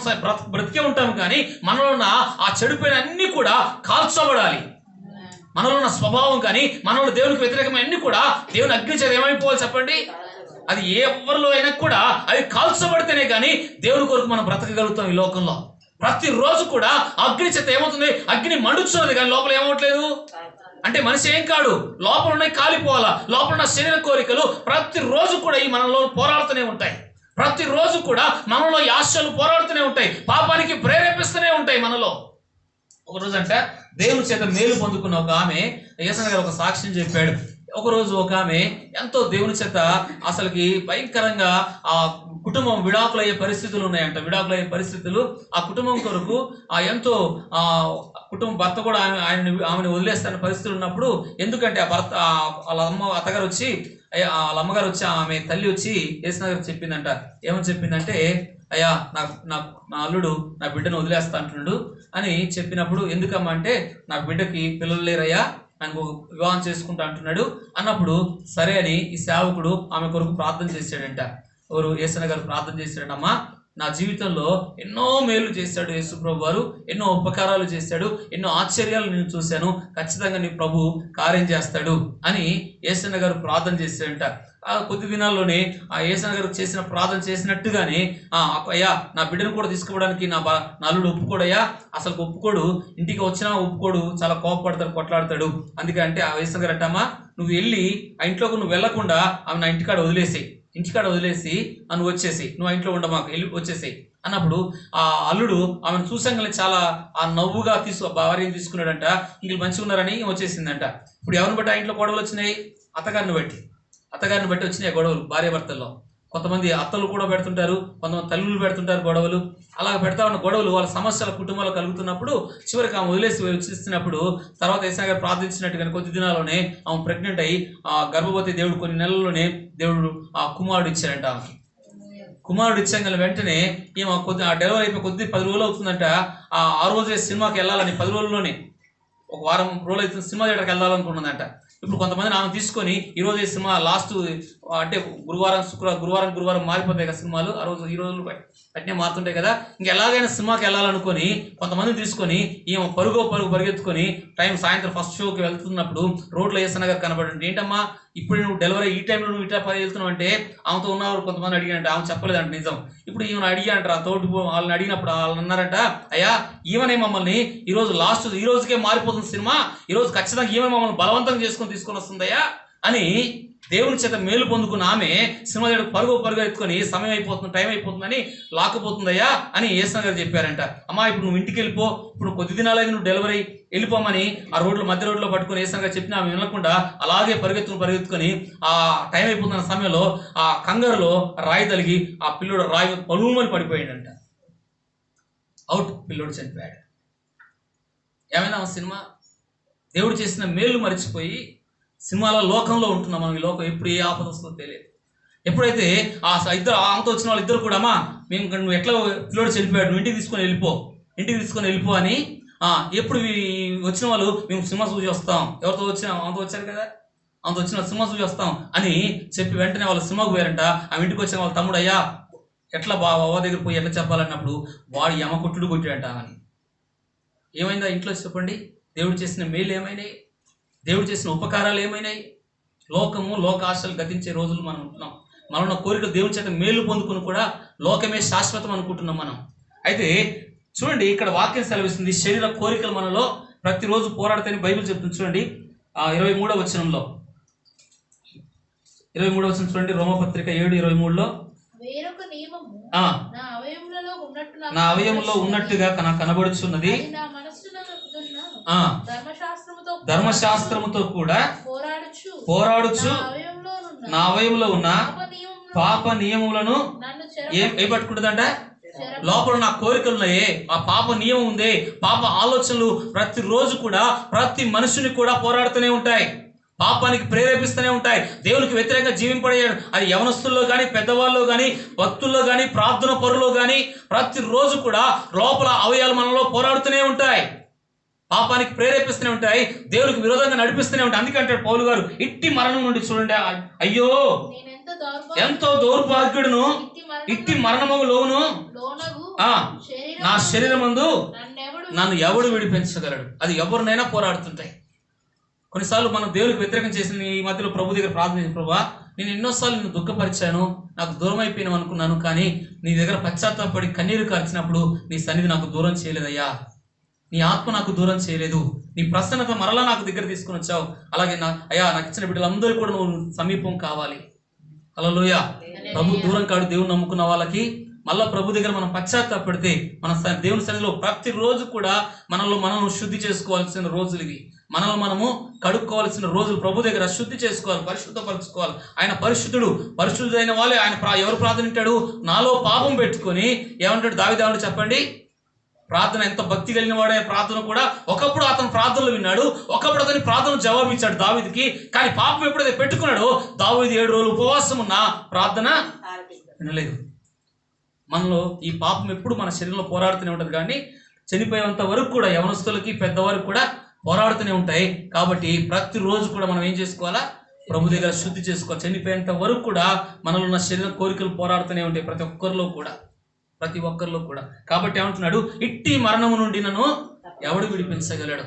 A: బ్రతికే ఉంటాము, కానీ మనలో ఉన్న ఆ చెడిపోయిన అన్ని కూడా కాల్చబడాలి. మనలో ఉన్న స్వభావం కానీ, మనలో దేవునికి వ్యతిరేకమైన అన్ని కూడా దేవుని అగ్ని చేత ఏమైపోవాలి చెప్పండి? అది ఎవరిలో అయినా కూడా అవి కాల్చబడితేనే కానీ దేవుని కొరకు మనం బ్రతకగలుగుతాం ఈ లోకంలో. ప్రతిరోజు కూడా అగ్ని చేత ఏమవుతుంది? అగ్ని మండుచున్నది కానీ లోపల ఏమవట్లేదు. అంటే మనిషి ఏం కాడు, లోపల ఉన్నాయి కాలిపోవాలా. లోపల ఉన్న శరీర కోరికలు ప్రతిరోజు కూడా ఈ మనలో పోరాడుతూనే ఉంటాయి. ప్రతిరోజు కూడా మనలో ఈ ఆశలు పోరాడుతూనే ఉంటాయి, పాపానికి ప్రేరేపిస్తూనే ఉంటాయి మనలో. ఒకరోజు అంటే దేవుని చేత మేలు పొందుకున్న ఒక ఆమె, యేసయ్య గారు ఒక సాక్ష్యం చెప్పాడు. ఒకరోజు ఒక ఆమె ఎంతో దేవుని చేత అసలుకి భయంకరంగా ఆ కుటుంబం విడాకులయ్యే పరిస్థితులు ఉన్నాయంట. విడాకులయ్యే పరిస్థితులు, ఆ కుటుంబం కొరకు ఎంతో భర్త కూడా ఆమెను వదిలేస్తున్న పరిస్థితులు ఉన్నప్పుడు, ఎందుకంటే ఆ భర్త వాళ్ళ అత్తగారు వచ్చి, వాళ్ళ అమ్మగారు వచ్చి, ఆమె తల్లి వచ్చి యేసయ్య గారికి చెప్పిందంట. ఏమని చెప్పిందంటే, అయ్యా నా అల్లుడు నా బిడ్డను వదిలేస్తా అంటున్నాడు అని చెప్పినప్పుడు, ఎందుకమ్మా అంటే, నా బిడ్డకి పిల్లలు లేరయ్యా, నాకు వివాహం చేసుకుంటా అంటున్నాడు అన్నప్పుడు, సరే అని ఈ సేవకుడు ఆమె కొరకు ప్రార్థన చేశాడంట. ఎవరు? యేసయ్య గారు ప్రార్థన చేశాడమ్మా, నా జీవితంలో ఎన్నో మేలు చేశాడు యేసు ప్రభు వారు, ఎన్నో ఉపకారాలు చేశాడు, ఎన్నో ఆశ్చర్యాలు నేను చూశాను, ఖచ్చితంగా నీ ప్రభు కార్యం చేస్తాడు అని యేసయ్య గారు ప్రార్థన చేశాడంట. ఆ కొద్ది దినాల్లోనే ఆ యేసయ్య గారు చేసిన ప్రార్థన చేసినట్టుగానే, అయ్యా నా బిడ్డను కూడా తీసుకోవడానికి నా అల్లుడు ఒప్పుకోడయ్యా, అసలు ఒప్పుకోడు, ఇంటికి వచ్చినా ఒప్పుకోడు, చాలా కోపపడతాడు, కొట్లాడతాడు. అందుకంటే ఆ యేసయ్య గారు అంటమ్మా, నువ్వు వెళ్ళి ఆ ఇంట్లోకి నువ్వు వెళ్లకుండా ఆమె నా ఇంటికాడ వదిలేసి నువ్వు వచ్చేసి, నువ్వు ఆ ఇంట్లో ఉండమాకు, వెళ్ళి వచ్చేసేయి అన్నప్పుడు, ఆ అల్లుడు ఆమెను చూసంగానే చాలా ఆ నవ్వుగా భార్యను తీసుకున్నాడంట. ఇంక మంచిగా ఉన్నారని వచ్చేసిందంట. ఇప్పుడు ఎవరిని బట్టి ఆ ఇంట్లో గొడవలు వచ్చినాయి? అత్తగారిని బట్టి వచ్చినాయి గొడవలు భార్యాభర్తల్లో. కొంతమంది అత్తలు కూడా పెడుతుంటారు, కొంతమంది తల్లులు పెడుతుంటారు గొడవలు. అలా పెడతా ఉన్న గొడవలు వాళ్ళ సమస్యల కుటుంబాల్లో కలుగుతున్నప్పుడు, చివరికి ఆమె వదిలేసి వచ్చిస్తున్నప్పుడు, తర్వాత యేసయ్య గారు ప్రార్థించినట్టుగానే కొద్ది దినాల్లోనే ఆమె ప్రెగ్నెంట్ అయ్యి గర్భవతి దేవుడు కొన్ని నెలల్లోనే దేవుడు ఆ కుమారుడు ఇచ్చాడంట. కుమారుడు ఇచ్చాక వెంటనే ఈమె ఆ డెలివరీ అయిపోయి 10 రోజులు అవుతుందంట. ఆ రోజే సినిమాకి వెళ్ళాలని 10 రోజుల్లోనే, ఒక వారం రోజులు అయితే సినిమా థియేటర్కి వెళ్ళాలనుకున్నదంట. ఇప్పుడు కొంతమంది ఆమె తీసుకొని ఈరోజు ఈ సినిమా లాస్ట్ అంటే గురువారం మారిపోతాయి కదా సినిమాలు, ఈ రోజులు అట్నే మారుతుంటాయి కదా, ఇంక ఎలాగైనా సినిమాకి వెళ్ళాలనుకొని కొంతమందిని తీసుకొని ఈమె పరిగెత్తుకొని సాయంత్రం ఫస్ట్ షోకి వెళ్తున్నప్పుడు రోడ్లో యేసయ్య గారు కనబడండి. ఏంటమ్మా ఇప్పుడు నువ్వు డెలివరీ ఈ టైంలో నువ్వు ఇట్లా వెళ్తున్నావు అంటే, ఆమెతో ఉన్నవారు కొంతమంది అడిగానంట, ఆమె చెప్పలేదంట నిజం. ఇప్పుడు ఈమెను అడిగాంటారు, ఆ తోటి వాళ్ళని అడిగినప్పుడు వాళ్ళు అన్నారంట, అయ్యా ఈమెనే మమ్మల్ని ఈరోజు ఈ రోజుకే మారిపోతుంది సినిమా, ఈరోజు ఖచ్చితంగా ఈమె మమ్మల్ని బలవంతంగా తీసుకొని వస్తుందయ్యా అని దేవుని చేత మేలు పొందుకున్న ఆమె సినిమా పరుగు ఎత్తుకొని సమయం అయిపోతుంది, టైం అయిపోతుందని లాక్కుపోతుందయ్యా అని యేసయ్య గారు చెప్పారంట. అమ్మా ఇప్పుడు నువ్వు ఇంటికి వెళ్ళిపో, ఇప్పుడు కొద్ది దినాలైంది నువ్వు డెలివరీ, వెళ్ళిపోమని ఆ రోడ్లో మధ్య రోడ్లో పట్టుకొని యేసయ్య గారు చెప్పిన ఆమె వినకుండా అలాగే పరిగెత్తుకొని ఆ టైం అయిపోతున్న సమయంలో ఆ కంగారులో రాయి తలిగి ఆ పిల్లోడు రాయి పలుమని పడిపోయాడంట. అవుట్, పిల్లోడు చనిపోయాడు. ఏమైనా సినిమా దేవుడు చేసిన మేలు మరిచిపోయి సినిమాల లోకంలో ఉంటున్నాం మనం. ఈ లోకం ఎప్పుడు ఏ ఆపద వస్తుందో తెలియదు. ఎప్పుడైతే ఆ ఇద్దరు ఆమెతో వచ్చిన వాళ్ళు ఇద్దరు కూడా అమ్మా మేము నువ్వు ఎట్లా పిల్లోడు చనిపోయాడు, నువ్వు ఇంటికి తీసుకొని వెళ్ళిపో అని ఎప్పుడు వచ్చిన వాళ్ళు మేము సినిమా చూసి వస్తాం, ఎవరితో ఆమెతో వచ్చారు కదా, ఆమెతో వచ్చిన సినిమా చూసి వస్తాం అని చెప్పి వెంటనే వాళ్ళు సినిమాకు పోయారంట. ఆ ఇంటికి వచ్చిన వాళ్ళ తమ్ముడు అయ్యా ఎట్లా బావ దగ్గర పోయి ఎట్లా చెప్పాలన్నప్పుడు వాడు యమ కొట్టాడంట అని. ఏమైందా ఇంట్లో చెప్పండి? దేవుడు చేసిన మేలు ఏమైనాయి? దేవుడు చేసిన ఉపకారాలు ఏమైనాయి? లోకము లోకాశలు గతించే రోజులు మనం ఉంటున్నాం. మనలో కోరికలు దేవుని చేత మేలు పొందుకుని కూడా లోకమే శాశ్వతం అనుకుంటున్నాం మనం. అయితే చూడండి, ఇక్కడ వాక్యం సెలవిస్తుంది శరీర కోరికలు మనలో ప్రతిరోజు పోరాడతాయని బైబిల్ చెప్తుంది. చూడండి 23వ వచనంలో, 23వ వచనం చూడండి, రోమపత్రిక 7:23లో
B: వేరొక నియమము
A: నా అవయవంలో ఉన్నట్టుగా నాకు కనబడుచున్నది, ధర్మశాస్త్రముతో కూడా పోరాడుచు నా అవయవంలో ఉన్న పాప నియములను ఏ పట్టుకుంటుందంట? లోపల నా కోరికలు ఉన్నాయే, ఆ పాప నియమం ఉందే, పాప ఆలోచనలు ప్రతిరోజు కూడా ప్రతి మనుషుని కూడా పోరాడుతూనే ఉంటాయి, పాపానికి ప్రేరేపిస్తూనే ఉంటాయి, దేవునికి వ్యతిరేకంగా జీవింపడేయాడు. అది యవనస్తుల్లో కానీ, పెద్దవాళ్ళు కానీ, భక్తుల్లో కానీ, ప్రార్థన పరులో కానీ ప్రతిరోజు కూడా లోపల అవయవాలు మనలో పోరాడుతూనే ఉంటాయి, పాపానికి ప్రేరేపిస్తూనే ఉంటాయి, దేవునికి విరోధంగా నడిపిస్తూనే ఉంటాయి. అందుకంటే పౌలు గారు ఇట్టి మరణం నుండి చూడండి, అయ్యో ఎంతో దౌర్భాగ్యుడును, ఇట్టి మరణము లోను నా శరీరమందు నన్ను ఎవడు విడిపించగలడు? అది ఎవరినైనా పోరాడుతుంటాయి. కొన్నిసార్లు మనం దేవునికి వ్యతిరేకం చేసిన ఈ మధ్యలో ప్రభు దగ్గర ప్రార్థన చేసిన, ప్రభా నేను ఎన్నోసార్లు నిన్ను దుఃఖపరిచాను, నాకు దూరం అయిపోయినావు అనుకున్నాను, కానీ నీ దగ్గర పశ్చాత్తాపడి కన్నీరు కార్చినప్పుడు నీ సన్నిధి నాకు దూరం చేయలేదయ్యా, నీ ఆత్మ నాకు దూరం చేయలేదు, నీ ప్రసన్నత మరలా నాకు దగ్గర తీసుకుని వచ్చావు. అలాగే నాకు ఇచ్చిన బిడ్డలందరూ కూడా నువ్వు సమీపం కావాలి. హల్లెలూయా. ప్రభు దూరం కాడు. దేవుని నమ్ముకున్న వాళ్ళకి మళ్ళా ప్రభు దగ్గర మనం పశ్చాత్తాపడితే మన దేవుని సన్నిధిలో ప్రతిరోజు కూడా మనల్ని శుద్ధి చేసుకోవాల్సిన రోజులు ఇవి. మనల్ని మనము కడుక్కోవాల్సిన రోజులు. ప్రభు దగ్గర శుద్ధి చేసుకోవాలి, పరిశుద్ధపరచుకోవాలి. ఆయన పరిశుద్ధుడైన వాళ్ళే ఆయన ఎవరు ప్రార్థన వింటాడు? నాలో పాపం పెట్టుకొని ఏమంటాడు దావీదు? చెప్పండి, ప్రార్థన ఎంత భక్తి కలిగిన వాడే ప్రార్థన కూడా. ఒకప్పుడు అతను ప్రార్థనలు విన్నాడు, ఒకప్పుడు అతని ప్రార్థన జవాబు ఇచ్చాడు దావీదుకి. కానీ పాపం ఎప్పుడైతే పెట్టుకున్నాడో దావీదు 7 రోజులు ఉపవాసం ఉన్న ప్రార్థన వినలేదు. మనలో ఈ పాపం ఎప్పుడు మన శరీరంలో పోరాడుతూనే ఉంటుంది, కానీ చనిపోయేంత వరకు కూడా యవనస్తులకి పెద్దవారికి కూడా పోరాడుతూనే ఉంటాయి. కాబట్టి ప్రతిరోజు కూడా మనం ఏం చేసుకోవాలా? ప్రభు దగ్గర శుద్ధి చేసుకోవాలి. చనిపోయేంత వరకు కూడా మనలో ఉన్న శరీర కోరికలు పోరాడుతూనే ఉంటాయి ప్రతి ఒక్కరిలో కూడా. కాబట్టి ఏమంటున్నాడు? ఇట్టి మరణము నుండి నన్ను ఎవడు విడిపించగలడు?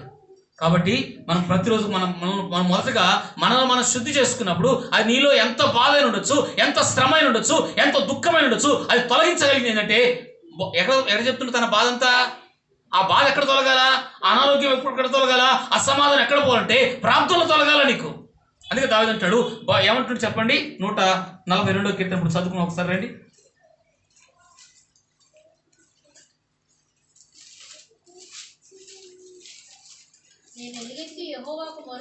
A: కాబట్టి మనం ప్రతిరోజు మనం మొదటగా మనం శుద్ధి చేసుకున్నప్పుడు అది నీలో ఎంత బాధ అయిన ఉండొచ్చు, ఎంత శ్రమ అయిన ఉండొచ్చు, ఎంత దుఃఖమైన ఉండొచ్చు, అది తొలగించగలిగింది ఏంటంటే ఎక్కడ చెప్తుంటే తన బాధ అంతా, ఆ బాధ ఎక్కడ తొలగాల? అనారోగ్యం ఎక్కడ తొలగాల? అసమాధానం ఎక్కడ పోవాలంటే ప్రార్థనలో తొలగాల నీకు. అందుకే దావీదు అంటాడు, ఏమంటాడు చెప్పండి, 142వ కీర్తన ఇప్పుడు చదువుకున్నాం ఒకసారి రండి.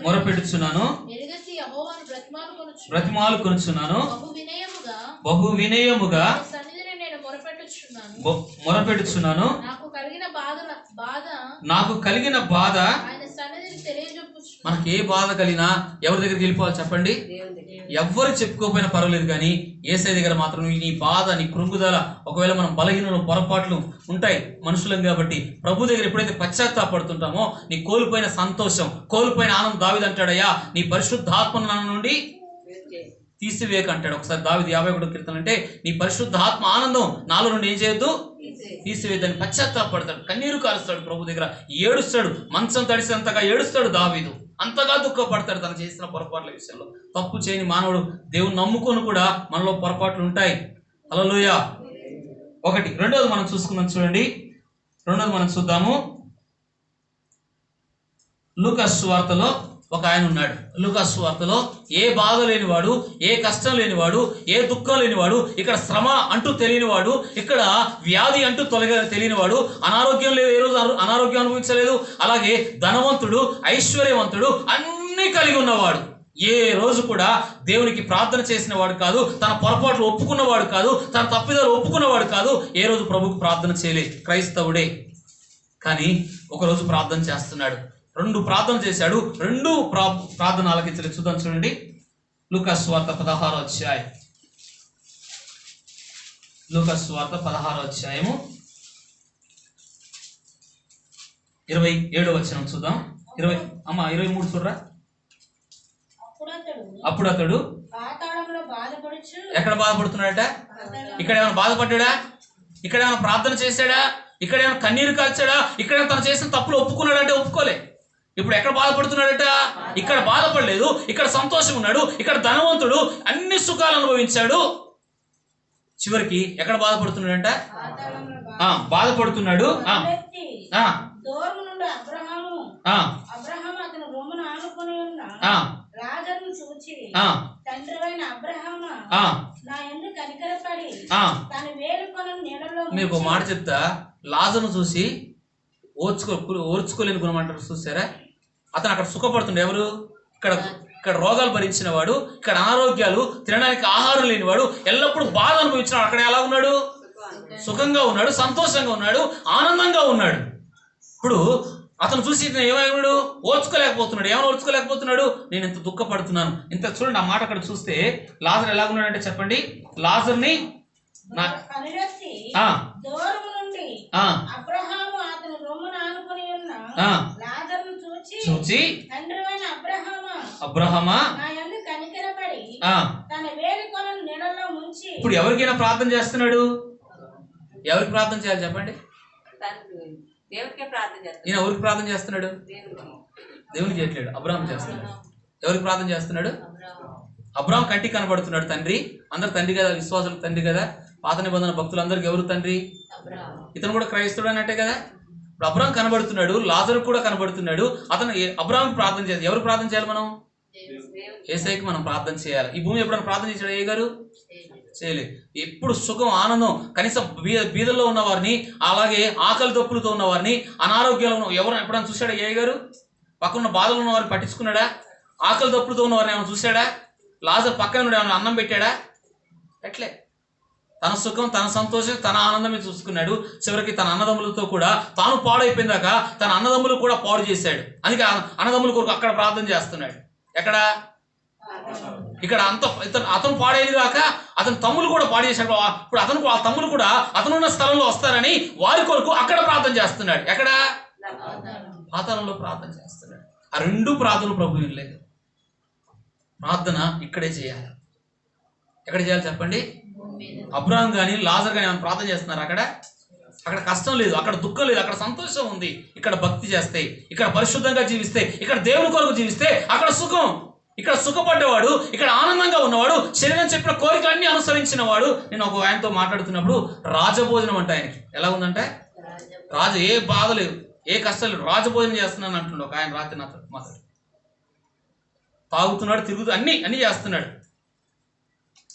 A: మొరపెట్టుచున్నాను, బ్రతిమాలు కొనుచున్నాను, బహు వినయముగా మొరపెట్టుచున్నాను, నాకు కలిగిన బాధ. మనకి ఏ బాధ కలిగినా ఎవరి దగ్గరికి వెళ్ళిపోవాలి చెప్పండి? ఎవ్వరు చెప్పుకోకపోయినా పర్వాలేదు, కానీ యేసయ్య దగ్గర మాత్రం నీ బాధ, నీ కృంగుదల, ఒకవేళ మనం బలహీనలు పొరపాట్లు ఉంటాయి మనుషులం కాబట్టి ప్రభు దగ్గర ఎప్పుడైతే పశ్చాత్తాపడుతుంటామో నీ కోల్పోయిన సంతోషం, కోల్పోయిన ఆనందం, దావీదు అంటాడయ్యా నీ పరిశుద్ధాత్మను నా నుండి తీసివేయక అంటాడు. ఒకసారి దావీదు 51వ కీర్తన అంటే నీ పరిశుద్ధాత్మ ఆనందం నాలో నుండి ఏం చేయొద్దు, తీసివేయద్దని పశ్చాత్తాపడతాడు, కన్నీరు కారుస్తాడు, ప్రభు దగ్గర ఏడుస్తాడు, మంచం తడిసినంతగా ఏడుస్తాడు దావీదు, అంతగా దుఃఖపడతాడు తను చేసిన పొరపాట్ల విషయంలో. తప్పు చేయని మానవుడు దేవుని నమ్ముకొని కూడా మనలో పొరపాట్లు ఉంటాయి. హల్లెలూయా. ఒకటి. రెండోది మనం చూసుకుందాం, చూడండి, రెండోది మనం చూద్దాము. లూకా సువార్తలో ఒక ఆయన ఉన్నాడు లూకా సువార్తలో. ఏ బాధ లేనివాడు, ఏ కష్టం లేనివాడు, ఏ దుఃఖం లేనివాడు, ఇక్కడ శ్రమ అంటూ తెలియనివాడు, ఇక్కడ వ్యాధి అంటూ తెలియనివాడు, అనారోగ్యం లేదు, ఏ రోజు అనారోగ్యం అనుభవించలేదు. అలాగే ధనవంతుడు, ఐశ్వర్యవంతుడు, అన్నీ కలిగి ఉన్నవాడు. ఏ రోజు కూడా దేవునికి ప్రార్థన చేసిన వాడు కాదు, తన పొరపాట్లు ఒప్పుకున్నవాడు కాదు, తన తప్పిదాలు ఒప్పుకున్నవాడు కాదు. ఏ రోజు ప్రభుకు ప్రార్థన చేయలే, క్రైస్తవుడే. కానీ ఒకరోజు ప్రార్థన చేస్తున్నాడు. 2 ప్రార్థన చేశాడు, 2 ప్రార్థన ఆలకించలేదు. చూద్దాం చూడండి, లూకా సువార్త 16వ అధ్యాయం. లూకా సువార్త 16వ అధ్యాయము 27వ వచనం చూద్దాం. 23 చూడరా. అప్పుడు అతడు ఎక్కడ బాధపడుతున్నాడట? ఇక్కడ ఏమైనా బాధపడ్డా? ఇక్కడ ఏమైనా ప్రార్థన చేశాడా? ఇక్కడ ఏమైనా కన్నీరు కాల్చాడా? ఇక్కడ తను చేసిన తప్పులు ఒప్పుకున్నాడంటే ఒప్పుకోలే. ఇప్పుడు ఎక్కడ బాధపడుతున్నాడట? ఇక్కడ బాధపడలేదు, ఇక్కడ సంతోషం ఉన్నాడు, ఇక్కడ ధనవంతుడు, అన్ని సుఖాలు అనుభవించాడు. చివరికి ఎక్కడ బాధపడుతున్నాడంట? బాధపడుతున్నాడు. మీకు మాట చెప్తా, లాజరును చూసి ఓర్చుకోలేని గుణం అంటారు చూసారా? అతను అక్కడ సుఖపడుతుండే. ఎవరు? ఇక్కడ రోగాలు భరించిన వాడు, ఇక్కడ అనారోగ్యాలు, తినడానికి ఆహారం లేనివాడు, ఎల్లప్పుడూ బాధ అనుభవించినాడు. అక్కడ ఎలా ఉన్నాడు? సుఖంగా ఉన్నాడు, సంతోషంగా ఉన్నాడు, ఆనందంగా ఉన్నాడు. ఇప్పుడు అతను చూసి ఏమైనాడు? ఓర్చుకోలేకపోతున్నాడు. ఏమైనా ఓర్చుకోలేకపోతున్నాడు? నేను ఇంత దుఃఖపడుతున్నాను, ఇంత. చూడండి ఆ మాట అక్కడ చూస్తే లాజరు ఎలాగున్నాడంటే చెప్పండి. లాజర్ని చూచి అబ్రహామా. ఇప్పుడు ఎవరికైనా ప్రార్థన చేస్తున్నాడు? ఎవరికి ప్రార్థన చేయాలి చెప్పండి? ఈయన ఎవరికి ప్రార్థన చేస్తున్నాడు? దేవునికి చేయట్లేడు, అబ్రహాం చేస్తున్నాడు. ఎవరికి ప్రార్థన చేస్తున్నాడు? అబ్రహాం కంటికి కనబడుతున్నాడు తండ్రి. అందరు తండ్రి కదా, విశ్వాసులకు తండ్రి కదా. పాత నిబంధన భక్తులందరికీ ఎవరు తండ్రి? ఇతను కూడా క్రైస్తవుడు అన్నట్టే కదా. ఇప్పుడు అబ్రహాం కనబడుతున్నాడు, లాజరు కూడా కనబడుతున్నాడు. అతను అబ్రహాం ప్రార్థన చేయాలి. ఎవరు ప్రార్థన చేయాలి? మనం యేసయ్యకి మనం ప్రార్థన చేయాలి. ఈ భూమి ఎప్పుడైనా ప్రార్థన చేశాడు ఏ గారు? చేయలేదు. ఎప్పుడు సుఖం, ఆనందం, కనీసం బీదల్లో ఉన్న వారిని, అలాగే ఆకలి దప్పులతో ఉన్న వారిని, అనారోగ్యంలో ఉన్న ఎవరు ఎప్పుడైనా చూశాడా ఏ గారు? పక్కన బాధలు ఉన్న వారిని పట్టించుకున్నాడా? ఆకలి దప్పులతో ఉన్న వారిని ఏమైనా చూశాడా? లాజరు పక్కన ఏమైనా అన్నం పెట్టాడా? ఎట్లే. తన సుఖం, తన సంతోషం, తన ఆనందమే చూసుకున్నాడు. చివరికి తన అన్నదమ్ములతో కూడా తాను పాడైపోయిందాక తన అన్నదమ్ములు కూడా పాడు చేశాడు. అందుకే అన్నదమ్ముల కొరకు అక్కడ ప్రార్థన చేస్తున్నాడు. ఎక్కడ? ఇక్కడ అతను పాడేది కాక అతని తమ్ములు కూడా పాడు చేశాడు. ఇప్పుడు ఆ తమ్ములు కూడా అతనున్న స్థలంలో వస్తారని వారి కొరకు అక్కడ ప్రార్థన చేస్తున్నాడు. ఎక్కడ? పాతాళంలో ప్రార్థన చేస్తున్నాడు. ఆ 2 ప్రార్థనలు ప్రభు వినలేదు. ప్రార్థన ఇక్కడే చేయాలి. ఎక్కడ చేయాలి చెప్పండి? అబ్రహాం కానీ లాజర్ కానీ ఏమైనా ప్రార్థన చేస్తున్నారు? అక్కడ కష్టం లేదు, అక్కడ దుఃఖం లేదు, అక్కడ సంతోషం ఉంది. ఇక్కడ భక్తి చేస్తే, ఇక్కడ పరిశుద్ధంగా జీవిస్తే, ఇక్కడ దేవుని కొరకు జీవిస్తే అక్కడ సుఖం. ఇక్కడ సుఖపడ్డవాడు, ఇక్కడ ఆనందంగా ఉన్నవాడు, శరీరం చెప్పిన కోరికలన్నీ అనుసరించిన వాడు. నేను ఒక ఆయనతో మాట్లాడుతున్నప్పుడు రాజభోజనం అంట ఆయనకి. ఎలా ఉందంటే ఏ బాధ లేదు, ఏ కష్టం లేదు, రాజభోజనం చేస్తున్నాను అంటుండే ఒక ఆయన. రాత్రి నాతో మాట్లాడు. తాగుతున్నాడు, తిరుగుతూ అన్ని చేస్తున్నాడు.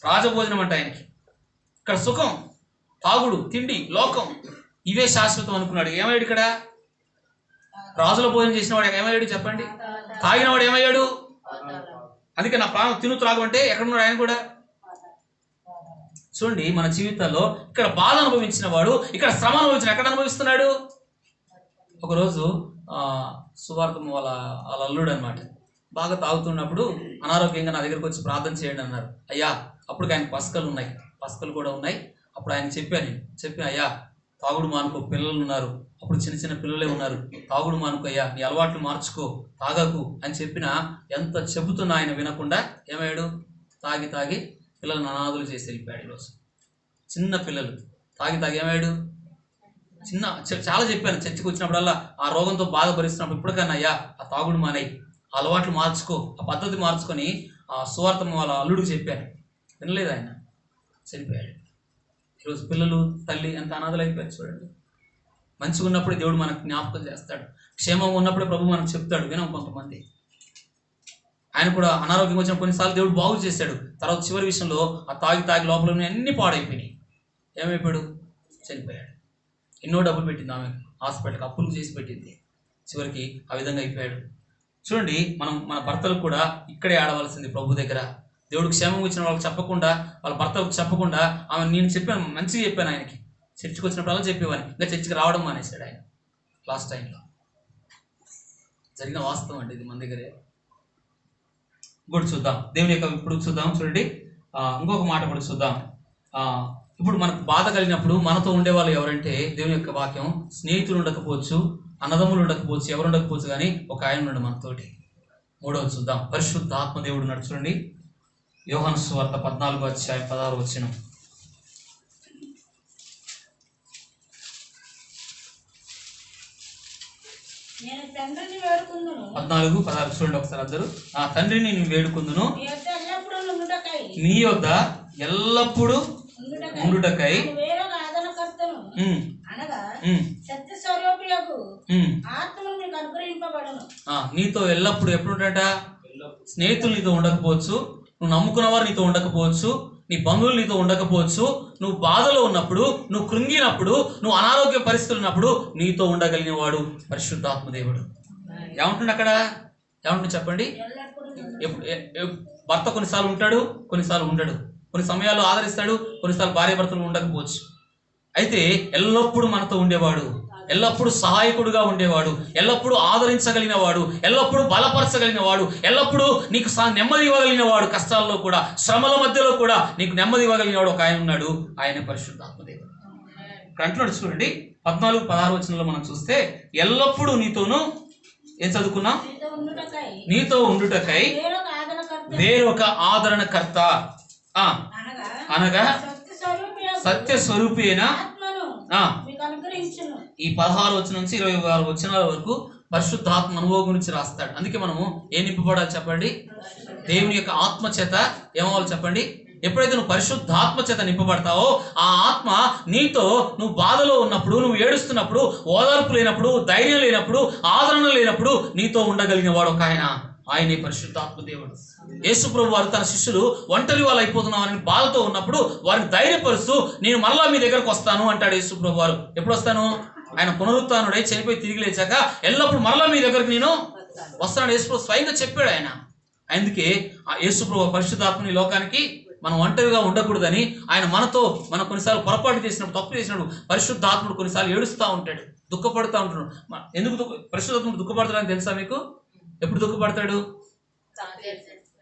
A: రాజభోజనం అంట ఆయనకి. ఇక్కడ సుఖం, తాగుడు, తిండి, లోకం ఇవే శాశ్వతం అనుకున్నాడు. ఏమయ్యాడు? ఇక్కడ రాజుల భోజనం చేసిన వాడు ఏమయ్యాడు చెప్పండి? తాగిన వాడు ఏమయ్యాడు? అందుకే నా ప్రాణం తిను త్రాగమంటే ఎక్కడున్నాడు ఆయన కూడా? చూడండి, మన జీవితాల్లో ఇక్కడ బాధ అనుభవించిన వాడు, ఇక్కడ శ్రమ అనుభవించిన ఎక్కడ అనుభవిస్తున్నాడు? ఒకరోజు సువార్త వాళ్ళ అల్లుడు అనమాట బాగా తాగుతున్నప్పుడు అనారోగ్యంగా నా దగ్గరకు వచ్చి ప్రార్థన చేయండి అన్నారు. అయ్యా, అప్పుడు ఆయన పసకలు కూడా ఉన్నాయి. అప్పుడు ఆయన చెప్పాను, అయ్యా తాగుడు మానుకో, పిల్లలు ఉన్నారు, అప్పుడు చిన్న పిల్లలే ఉన్నారు, తాగుడు మానుకో అయ్యా, నీ అలవాట్లు మార్చుకో, తాగకు అని చెప్పినా ఎంత చెబుతున్నా ఆయన వినకుండా ఏమయ్యాడు? తాగి పిల్లలను అనాథులు చేసి వెళ్ళిపోయాడు. ఈరోజు చిన్న పిల్లలు తాగి ఏమయ్యాడు? చాలా చెప్పాను చర్చికి వచ్చినప్పుడల్లా, ఆ రోగంతో బాధపరిస్తున్నప్పుడు ఇప్పటికన్నా అయ్యా ఆ తాగుడు మానేయి, అలవాట్లు మార్చుకో, ఆ పద్ధతి మార్చుకొని ఆ సువార్త వాళ్ళ అల్లుడికి చెప్పాను. వినలేదు ఆయన, చనిపోయాడు. ఈరోజు పిల్లలు, తల్లి ఎంత అనాథలు అయిపోయారు చూడండి. మంచిగా ఉన్నప్పుడు దేవుడు మనకు జ్ఞాపకం చేస్తాడు, క్షేమంగా ఉన్నప్పుడే ప్రభు మనకు చెప్తాడు. వినం కొంతమంది. ఆయన కూడా అనారోగ్యం వచ్చిన కొన్నిసార్లు దేవుడు బాగు చేశాడు. తర్వాత చివరి విషయంలో ఆ తాగి లోపల అన్నీ పాడైపోయినాయి. ఏమైపోయాడు? చనిపోయాడు. ఎన్నో డబ్బులు పెట్టింది ఆమె, హాస్పిటల్కి అప్పులు చేసి పెట్టింది. చివరికి ఆ విధంగా అయిపోయాడు. చూడండి, మన భర్తలకు కూడా ఇక్కడే ఆడవలసింది ప్రభు దగ్గర. దేవుడికి క్షేమం ఇచ్చిన వాళ్ళకి చెప్పకుండా, వాళ్ళ భర్తలకు చెప్పకుండా, ఆమె నేను చెప్పాను, మంచిగా చెప్పాను ఆయనకి. చర్చికి వచ్చినప్పుడల్లా చెప్పేవాని, ఇంకా చర్చికి రావడం మానేశాడు ఆయన. లాస్ట్ టైంలో జరిగిన వాస్తవం అండి ఇది, మన దగ్గరే. ఇంకోటి చూద్దాం, దేవుని యొక్క ఇప్పుడు చూద్దాం. చూడండి, ఇంకొక మాట కూడా చూద్దాం. ఇప్పుడు మనకు బాధ కలిగినప్పుడు మనతో ఉండేవాళ్ళు ఎవరంటే, దేవుని యొక్క వాక్యం, స్నేహితులు ఉండకపోవచ్చు, అన్నదమ్ములు ఉండకపోవచ్చు, ఎవరు ఉండకపోవచ్చు, కానీ ఒక ఆయన ఉన్నాడు మనతోటి. మూడవది చూద్దాం, పరిశుద్ధ ఆత్మదేవుడు ఉన్నాడు. చూడండి, యోహాను సువార్త 14:16.
C: నేను తండ్రిని వేడుకుందును.
A: 14:16 చూడండి ఒకసారి అందరూ. ఆ తండ్రిని నేను వేడుకుందును, నీ యొద్ద ఎల్లప్పుడూ ఉండుటకై
C: వేరొక ఆదరణకర్తను అనగా సత్య స్వరూపియగు ఆత్మను మీకు అనుగ్రహింపబడును.
A: నీతో ఎల్లప్పుడు ఎప్పుడు ఉంటాడట? స్నేహితులు నీతో ఉండకపోవచ్చు, నువ్వు నమ్ముకున్న వారు నీతో ఉండకపోవచ్చు, నీ బంధువులు నీతో ఉండకపోవచ్చు, నువ్వు బాధలో ఉన్నప్పుడు, నువ్వు కృంగినప్పుడు, నువ్వు అనారోగ్య పరిస్థితులు ఉన్నప్పుడు నీతో ఉండగలిగిన వాడు పరిశుద్ధాత్మదేవుడు. ఏమంటుండే అక్కడ? ఏమంటుంది చెప్పండి? భర్త కొన్నిసార్లు ఉంటాడు, కొన్నిసార్లు ఉండడు. కొన్ని సమయాల్లో ఆదరిస్తాడు, కొన్నిసార్లు భార్య భర్తలు ఉండకపోవచ్చు. అయితే ఎల్లప్పుడూ మనతో ఉండేవాడు, ఎల్లప్పుడూ సహాయకుడుగా ఉండేవాడు, ఎల్లప్పుడూ ఆదరించగలిగిన వాడు, ఎల్లప్పుడూ బలపరచగలిగిన వాడు, ఎల్లప్పుడూ నీకు నెమ్మది ఇవ్వగలిగిన వాడు. కష్టాల్లో కూడా, శ్రమల మధ్యలో కూడా నీకు నెమ్మది ఇవ్వగలిగిన వాడు ఒక ఆయన ఉన్నాడు. ఆయనే పరిశుద్ధాత్మదేవుడు. ఇక్కడ అంటున్నాడు చూడండి, 14-16 మనం చూస్తే, ఎల్లప్పుడూ నీతోనూ ఏం చదువుకున్నాం? నీతో ఉండుటకై వేరొక ఆదరణకర్త అనగా సత్య స్వరూపి అయిన ఈ 16 వచనం నుంచి 26 వచనాల వరకు పరిశుద్ధాత్మ అనుభవం గురించి రాస్తాడు. అందుకే మనము ఏం నింపబడాలి చెప్పండి? దేవుని యొక్క ఆత్మ చేత ఏమవ్వాలి చెప్పండి? ఎప్పుడైతే నువ్వు పరిశుద్ధాత్మ చేత నింపబడతావో, ఆ ఆత్మ నీతో, నువ్వు బాధలో ఉన్నప్పుడు, నువ్వు ఏడుస్తున్నప్పుడు, ఓదార్పు లేనప్పుడు, ధైర్యం లేనప్పుడు, ఆదరణ లేనప్పుడు నీతో ఉండగలిగిన వాడు ఒక ఆయన. ఆయనే పరిశుద్ధాత్మ దేవుడు. యేసు ప్రభు వారు తన శిష్యులు ఒంటరి వాళ్ళు అయిపోతున్నామని బాధతో ఉన్నప్పుడు వారిని ధైర్యపరుస్తూ, నేను మరలా మీ దగ్గరకు వస్తాను అంటాడు యేసు ప్రభు వారు. ఎప్పుడు వస్తాను? ఆయన పునరుత్థానుడై చనిపోయి తిరిగి లేచాక ఎల్లప్పుడు మరలా మీ దగ్గరకు నేను వస్తాను యేసు ప్రభు స్వయంగా చెప్పాడు ఆయన. అందుకే ఆ యేసు ప్రభు పరిశుద్ధాత్మని లోకానికి మనం ఒంటరిగా ఉండకూడదని, ఆయన మనతో, మనం కొన్నిసార్లు పొరపాటు చేసినప్పుడు, తప్పు చేసినప్పుడు పరిశుద్ధాత్ముడు కొన్నిసార్లు ఏడుస్తూ ఉంటాడు, దుఃఖపడుతూ ఉంటాడు. ఎందుకు పరిశుద్ధాత్ముడు దుఃఖపడతాడని తెలుసా మీకు? ఎప్పుడు దుఃఖపడతాడు?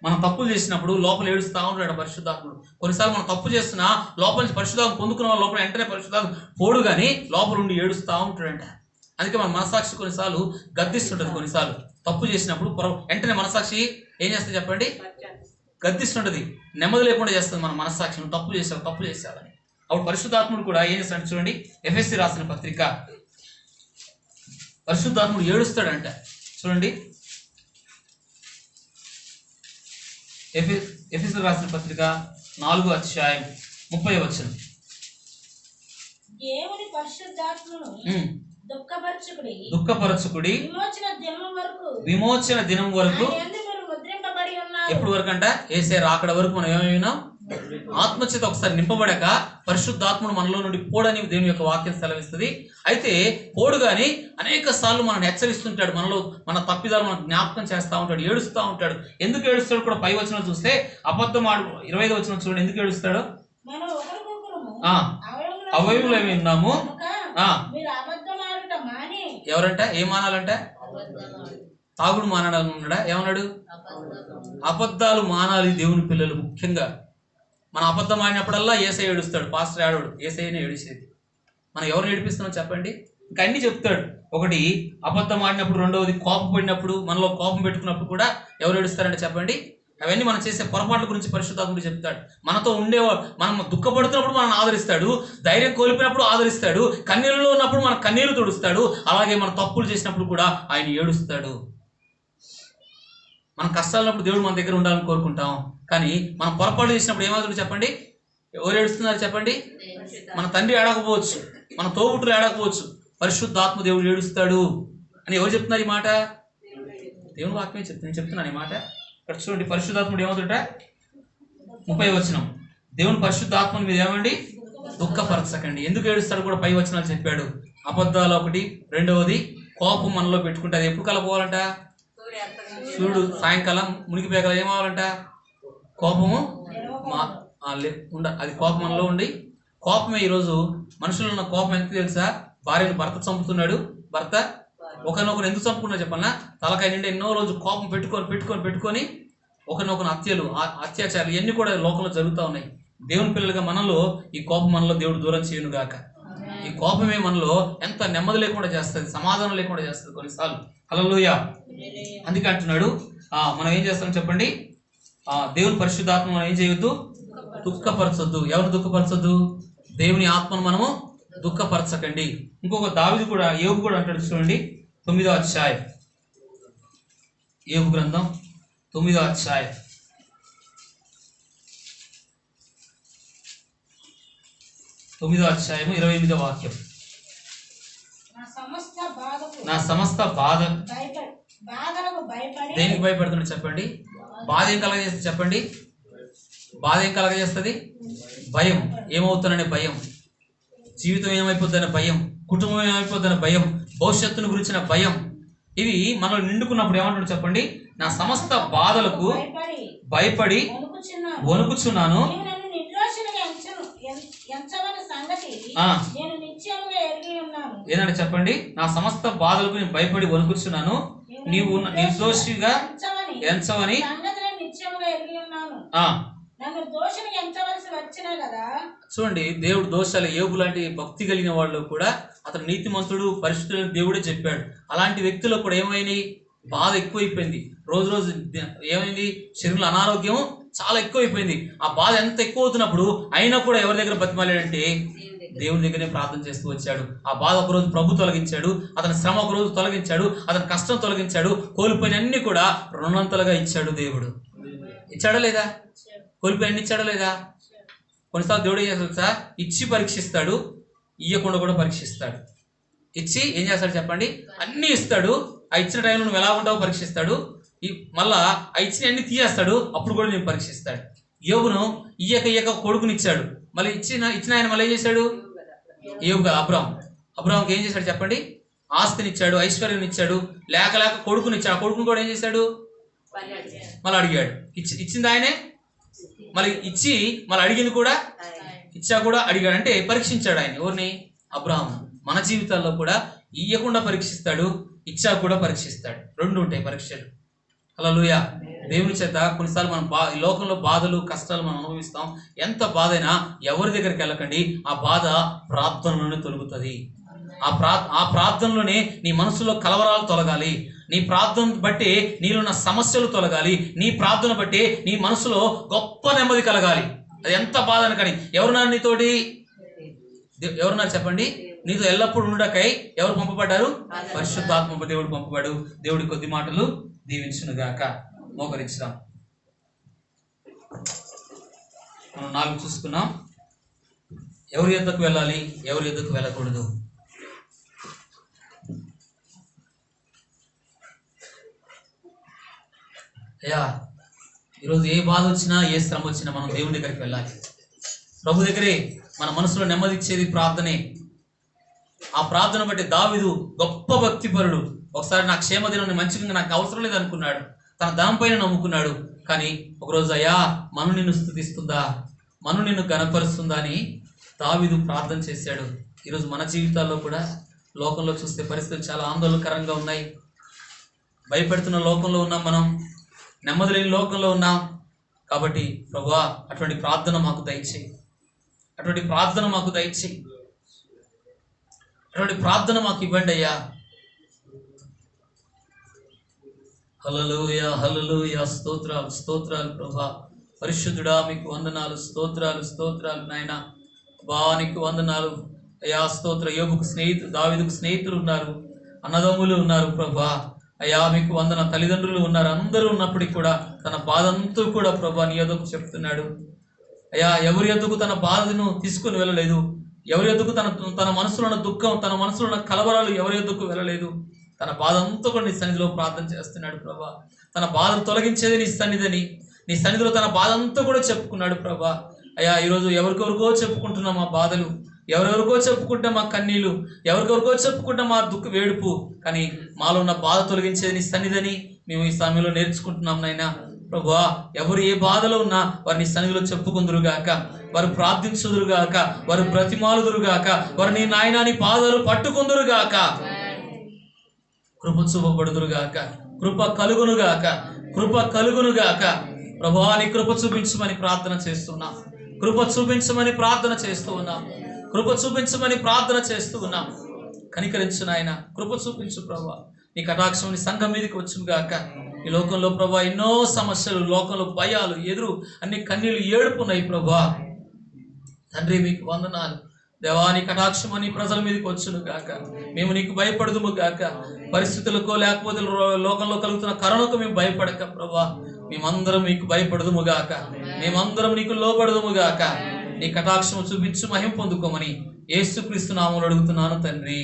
A: మనం తప్పులు చేసినప్పుడు లోపల ఏడుస్తూ ఉంటాడు పరిశుద్ధాత్ముడు. కొన్నిసార్లు మనం తప్పు చేస్తున్నా లోపల నుంచి పరిశుద్ధాత్మ పొందుకున్న వాళ్ళు లోపల వెంటనే పరిశుద్ధాత్మ పోడు, కానీ లోపల ఉండి ఏడుస్తూ ఉంటాడంట. అందుకే మన మనసాక్షి కొన్నిసార్లు గద్దిస్తుంటది. కొన్నిసార్లు తప్పు చేసినప్పుడు వెంటనే మనసాక్షి ఏం చేస్తుంది చెప్పండి? గద్దిస్తుంటది, నెమ్మది లేకుండా చేస్తుంది మన మనస్సాక్షి. నువ్వు తప్పు చేసావని. అప్పుడు పరిశుద్ధాత్ముడు కూడా ఏం చేస్తాడు చూడండి, ఎఫెసీ రాసిన పత్రిక, పరిశుద్ధాత్ముడు ఏడుస్తాడంట. చూడండి, ఎఫెసీ రాసిన పత్రిక 4:30.
C: దేవుని పరిశుద్ధాత్మను
A: దుఃఖపరచుకుడి విమోచన దినం వరకు. ఎప్పుడు వరకు అంట? యేసే రాకడ వరకు మనం ఏమైనాం? ఆత్మచేత ఒకసారి నింపబడక పరిశుద్ధాత్ముడు మనలో నుండి పోడని దేవుని యొక్క వాక్యం సెలవిస్తుంది. అయితే పోడు కానీ అనేక సార్లు మనల్ని హెచ్చరిస్తుంటాడు, మనలో మన తప్పిదాలు మనం జ్ఞాపకం చేస్తూ ఉంటాడు, ఏడుస్తూ ఉంటాడు. ఎందుకు ఏడుస్తాడు కూడా పై వచనం చూస్తే, అబద్ధం 25వ వచనం చూడండి, ఎందుకు ఏడుస్తాడు? అవయములు ఏమి ఉన్నాము. ఎవరంట? ఏం మానాలంట? తాగుడు మానాలని ఉన్నాడా? ఏమన్నాడు? అబద్ధాలు మానాలి దేవుని పిల్లలు. ముఖ్యంగా మన అబద్ధం ఆడినప్పుడల్లా యేసయ్య ఏడుస్తాడు, పాస్టర్ ఆడవాడు, యేసయ్యనే ఏడిసేది. మనం ఎవరు ఏడిపిస్తున్నాం చెప్పండి? ఇంకా అన్ని చెప్తాడు. ఒకటి అబద్ధం ఆడినప్పుడు, రెండవది కోపం పడినప్పుడు, మనలో కోపం పెట్టుకున్నప్పుడు కూడా ఎవరు ఏడుస్తారంటే చెప్పండి? అవన్నీ మనం చేసే పొరపాట్ల గురించి పరిశుద్ధాత్ముడు చెప్తాడు. మనతో మనం దుఃఖపడుతున్నప్పుడు మనల్ని ఆదరిస్తాడు, ధైర్యం కోల్పోయినప్పుడు ఆదరిస్తాడు, కన్నీళ్ళలో ఉన్నప్పుడు మన కన్నీరు తుడుస్తాడు. అలాగే మన తప్పులు చేసినప్పుడు కూడా ఆయన ఏడుస్తాడు. మన కష్టాలున్నప్పుడు దేవుడు మన దగ్గర ఉండాలని కోరుకుంటాం, కానీ మనం పొరపాటు చేసినప్పుడు ఏమవుతుంది చెప్పండి? ఎవరు ఏడుస్తున్నారు చెప్పండి? మన తండ్రి ఏడకపోవచ్చు, మన తోబుట్టులు ఏడకపోవచ్చు, పరిశుద్ధాత్మ దేవుడు ఏడుస్తాడు అని ఎవరు చెప్తున్నారు ఈ మాట? దేవుని వాక్యమే చెప్తుంది. నేను చెప్తున్నాను ఈ మాట. ఇక్కడ చూడండి, పరిశుద్ధాత్ముడు ఏమవుతుంట 30వ వచనం, దేవుని పరిశుద్ధాత్మని మీద ఏమండి దుఃఖపరచకండి. ఎందుకు ఏడుస్తాడు కూడా పై వచనాలు చెప్పాడు. అబద్ధాలు ఒకటి, రెండవది కోపం మనలో పెట్టుకుంటే అది ఎప్పుడు కలపోవాలంట, సూర్యుడు సాయంకాలం మునిగిపోయాక ఏమవ్వాలంట, కోపము అది కోపం మనలో ఉండి, కోపమే ఈరోజు మనుషులు ఉన్న కోపం ఎంత తెలుసా, భార్యను భర్త చంపుతున్నాడు, భర్త ఒకరినొకరు ఎందుకు చంపుకున్నా చెప్పాలన్నా, తలకాయ నిండా ఎన్నో రోజు కోపం పెట్టుకొని ఒకరినొకరు అత్యాచారాలు ఇవన్నీ కూడా లోకంలో జరుగుతూ ఉన్నాయి. దేవుని పిల్లలుగా మనలో ఈ కోపం మనలో దేవుడు దూరం చేయను గాక. ఈ కోపమే మనలో ఎంత నెమ్మది లేకుండా చేస్తుంది, సమాధానం లేకుండా చేస్తుంది కొన్నిసార్లు. హల్లెలూయా. అందుకే అంటున్నాడు మనం ఏం చేస్తాం చెప్పండి, దేవుని పరిశుద్ధాత్మ మనం ఏం చేయొద్దు, దుఃఖపరచొద్దు. ఎవరు దుఃఖపరచొద్దు, దేవుని ఆత్మను మనము దుఃఖపరచకండి. ఇంకొక దావీదు కూడా, యోబు కూడా అంటాడు చూడండి, 9వ అధ్యాయం, యోబు గ్రంథం 9వ అధ్యాయం 28వ వాక్యం. నా సమస్త బాధ దేనికి భయపడుతున్నాడు చెప్పండి, బాధ ఏం కలగజేస్తుంది చెప్పండి, బాధ ఏం కలగజేస్తుంది, భయం. ఏమవుతాననే భయం, జీవితం ఏమైపోద్దనే భయం, కుటుంబం ఏమైపోద్దనే భయం, భవిష్యత్తును గురించిన భయం. ఇవి మనలో నిండుకున్నప్పుడు ఏమంటాడు చెప్పండి, నా సమస్త బాధలకు భయపడి వణుకుచున్నాను. ఏదంటే చెప్పండి, నా సమస్త బాధలకు నేను భయపడి వణుకుచున్నాను, నీవు నిర్దోషిగా ఎంచవని. చూడండి, దేవుడు దోషాలు, యోబు లాంటి భక్తి కలిగిన వాళ్ళు కూడా అతను నీతిమంతుడు పరిశుద్ధుడని దేవుడే చెప్పాడు. అలాంటి వ్యక్తులకు కూడా ఏమైంది, బాధ ఎక్కువైపోయింది. రోజు రోజు ఏమైంది, శరీరంలో అనారోగ్యం చాలా ఎక్కువైపోయింది. ఆ బాధ ఎంత ఎక్కువ అవుతున్నప్పుడు అయినా కూడా ఎవరి దగ్గర బతిమాలాడంటే దేవుని దగ్గరనే ప్రార్థన చేస్తూ వచ్చాడు. ఆ బాధ ఒకరోజు ప్రభు తొలగించాడు, అతని శ్రమ ఒకరోజు తొలగించాడు, అతని కష్టం తొలగించాడు, కోల్పోయిన అన్ని కూడా రుణంతలుగా ఇచ్చాడు. దేవుడు ఇచ్చాడా లేదా, కోల్పోయిన ఇచ్చాడా లేదా. కొన్నిసార్లు దేవుడు ఏం చేస్తాడు సార్, ఇచ్చి పరీక్షిస్తాడు, ఇయ్యకుండా కూడా పరీక్షిస్తాడు. ఇచ్చి ఏం చేస్తాడు చెప్పండి, అన్నీ ఇస్తాడు, ఆ ఇచ్చిన టైంలో నువ్వు ఎలా ఉంటావో పరీక్షిస్తాడు, మళ్ళా ఆ ఇచ్చిన అన్ని తీయేస్తాడు, అప్పుడు కూడా నేను పరీక్షిస్తాడు. యోబును ఇయ్యక కొడుకునిచ్చాడు, మళ్ళీ ఇచ్చిన ఆయన మళ్ళీ ఏం చేశాడు, యోబు కాదు అబ్రాహాంకి ఏం చేశాడు చెప్పండి, ఆస్తినిచ్చాడు, ఐశ్వర్యం ఇచ్చాడు, లేక కొడుకునిచ్చాడు. ఆ కొడుకుని కూడా ఏం చేశాడు, మళ్ళీ అడిగాడు. ఇచ్చింది ఆయనే, మళ్ళీ ఇచ్చి మళ్ళీ అడిగింది కూడా, ఇచ్చా కూడా అడిగాడు. అంటే పరీక్షించాడు ఆయన ఎవరిని, అబ్రాహాం. మన జీవితాల్లో కూడా ఇయ్యకుండా పరీక్షిస్తాడు, ఇచ్చా కూడా పరీక్షిస్తాడు. రెండు ఉంటాయి పరీక్షలు. హల్లెలూయా. దేవుని చేత కొన్నిసార్లు మనం ఈ లోకంలో బాధలు కష్టాలు మనం అనుభవిస్తాం. ఎంత బాధ అయినా ఎవరి దగ్గరికి వెళ్ళకండి, ఆ బాధ ప్రార్థనలోనే తొలుగుతుంది. ఆ ప్రార్థనలోనే నీ మనసులో కలవరాలు తొలగాలి, నీ ప్రార్థన బట్టి నీలో సమస్యలు తొలగాలి, నీ ప్రార్థన బట్టి నీ మనసులో గొప్ప నెమ్మది కలగాలి. అది ఎంత బాధ అని. కానీ ఎవరున్నారు నీతోటి, ఎవరున్నారు చెప్పండి, నీతో ఎల్లప్పుడూ ఉండకై ఎవరు పంపబడ్డారు, పరిశుద్ధాత్మ దేవుడు పంపబడు. దేవుడి కొద్ది మాటలు దీవించునుగాక. మోకరించుదాం. మనం 4 చూసుకున్నాం. ఎవరి యొద్దకు వెళ్ళాలి, ఎవరి యొద్దకు వెళ్ళకూడదు. అయ్యా, ఈరోజు ఏ బాధ వచ్చినా ఏ శ్రమ వచ్చినా మనం దేవుని దగ్గరికి వెళ్ళాలి. ప్రభు దగ్గరే మన మనసులో నెమ్మది ఇచ్చేది ప్రార్థనే. ఆ ప్రార్థన బట్టి దావీదు గొప్ప భక్తిపరుడు. ఒకసారి నా క్షేమదినం మంచిగా నాకు అవసరం లేదు అనుకున్నాడు, తన ధనం పైన నమ్ముకున్నాడు. కానీ ఒకరోజు అయ్యా మను నిన్ను స్తుతిస్తుందా, మను నిన్ను గణపరుస్తుందా అని దావీదు ప్రార్థన చేశాడు. ఈరోజు మన జీవితాల్లో కూడా లోకంలో చూస్తే పరిస్థితులు చాలా ఆందోళనకరంగా ఉన్నాయి. భయపెడుతున్న లోకంలో ఉన్నాం, మనం నెమ్మది లేని లోకంలో ఉన్నాం. కాబట్టి ప్రభువా అటువంటి ప్రార్థన మాకు దయచేయి, అటువంటి ప్రార్థన మాకు దయచేయి, అటువంటి ప్రార్థన మాకు ఇవ్వండి అయ్యా. హల్లెలూయా, హల్లెలూయా. స్తోత్రాలు, స్తోత్రాలు ప్రభా. పరిశుద్ధుడా మీకు వందనాలు, స్తోత్రాలు, స్తోత్రాలు నాయనా. బానికి వందనాలు అయ్యా. స్తోత్ర. యోబుకు స్నేహితులు, దావీదుకు స్నేహితులు ఉన్నారు, అన్నదమ్ములు ఉన్నారు ప్రభా. అయ్యా మీకు వందన, తల్లిదండ్రులు ఉన్నారు. అందరూ ఉన్నప్పటికీ కూడా తన బాధంతా కూడా ప్రభా నీ యొద్దకు చెప్తున్నాడు. అయ్యా ఎవరి యొద్దకు తన బాధను తీసుకుని వెళ్ళలేదు, ఎవరి యొద్దకు తన మనసులో ఉన్న దుఃఖం, తన మనసులో ఉన్న కలవరాలు ఎవరి యొద్దకు వెళ్ళలేదు. తన బాధ అంతా కూడా నీ సన్నిధిలో ప్రార్థన చేస్తున్నాడు ప్రభా. తన బాధను తొలగించేది నీ సన్నిధిని, నీ సన్నిధిలో తన బాధ అంతా కూడా చెప్పుకున్నాడు ప్రభా. అయ్యా ఈరోజు ఎవరికెవరికో చెప్పుకుంటున్నాం మా బాధలు, ఎవరెవరికో చెప్పుకుంటాం మా కన్నీళ్ళు, ఎవరికెవరికో చెప్పుకుంటాం మా దుఃఖ వేడుపు, కానీ మాలో ఉన్న బాధ తొలగించేది నీ సన్నిధిని మేము ఈ సమయంలో నేర్చుకుంటున్నాం నాయనా. ప్రభువా, ఎవరు ఏ బాధలో ఉన్నా వారిని సన్నిధిలో చెప్పుకుందురుగాక, వారు ప్రార్థించుదురుగాక, వారు బ్రతిమాలుదురుగాక, వారు నీ నాయనా నీ పాదాలు పట్టుకుందురుగాక, కృప చూపబడుదురుగాక, కృప కలుగునుగాక, కృప కలుగునుగాక. ప్రభువా, నీ కృప చూపించమని ప్రార్థన చేస్తున్నాం, కృప చూపించమని ప్రార్థన చేస్తూ ఉన్నాం, కృప చూపించమని ప్రార్థన చేస్తూ ఉన్నాం. కనికరించు నాయన, కృప చూపించు ప్రభువా. నీ కటాక్షం నీ సంఘం మీదకి వచ్చుగాక. ఈ లోకంలో ప్రభువా ఎన్నో సమస్యలు, లోకంలో భయాలు, ఎదురు అన్ని కన్నీళ్లు ఏడుపున్నాయి ప్రభువా. తండ్రి మీకు వందనాలు దేవా. నీ కటాక్షం అని ప్రజల మీదకి వచ్చును గాక. మేము నీకు భయపడదుము గాక. పరిస్థితులకో లేకపోతే లోకంలో కలుగుతున్న కరుణకు మేము భయపడక ప్రభువా, మేమందరం నీకు భయపడదుము గాక, మేమందరం నీకు లోబడదుము గాక. నీ కటాక్షం చూపించు మహిమ పొందుకోమని యేసుక్రీస్తు నామములో అడుగుతున్నాను తండ్రి.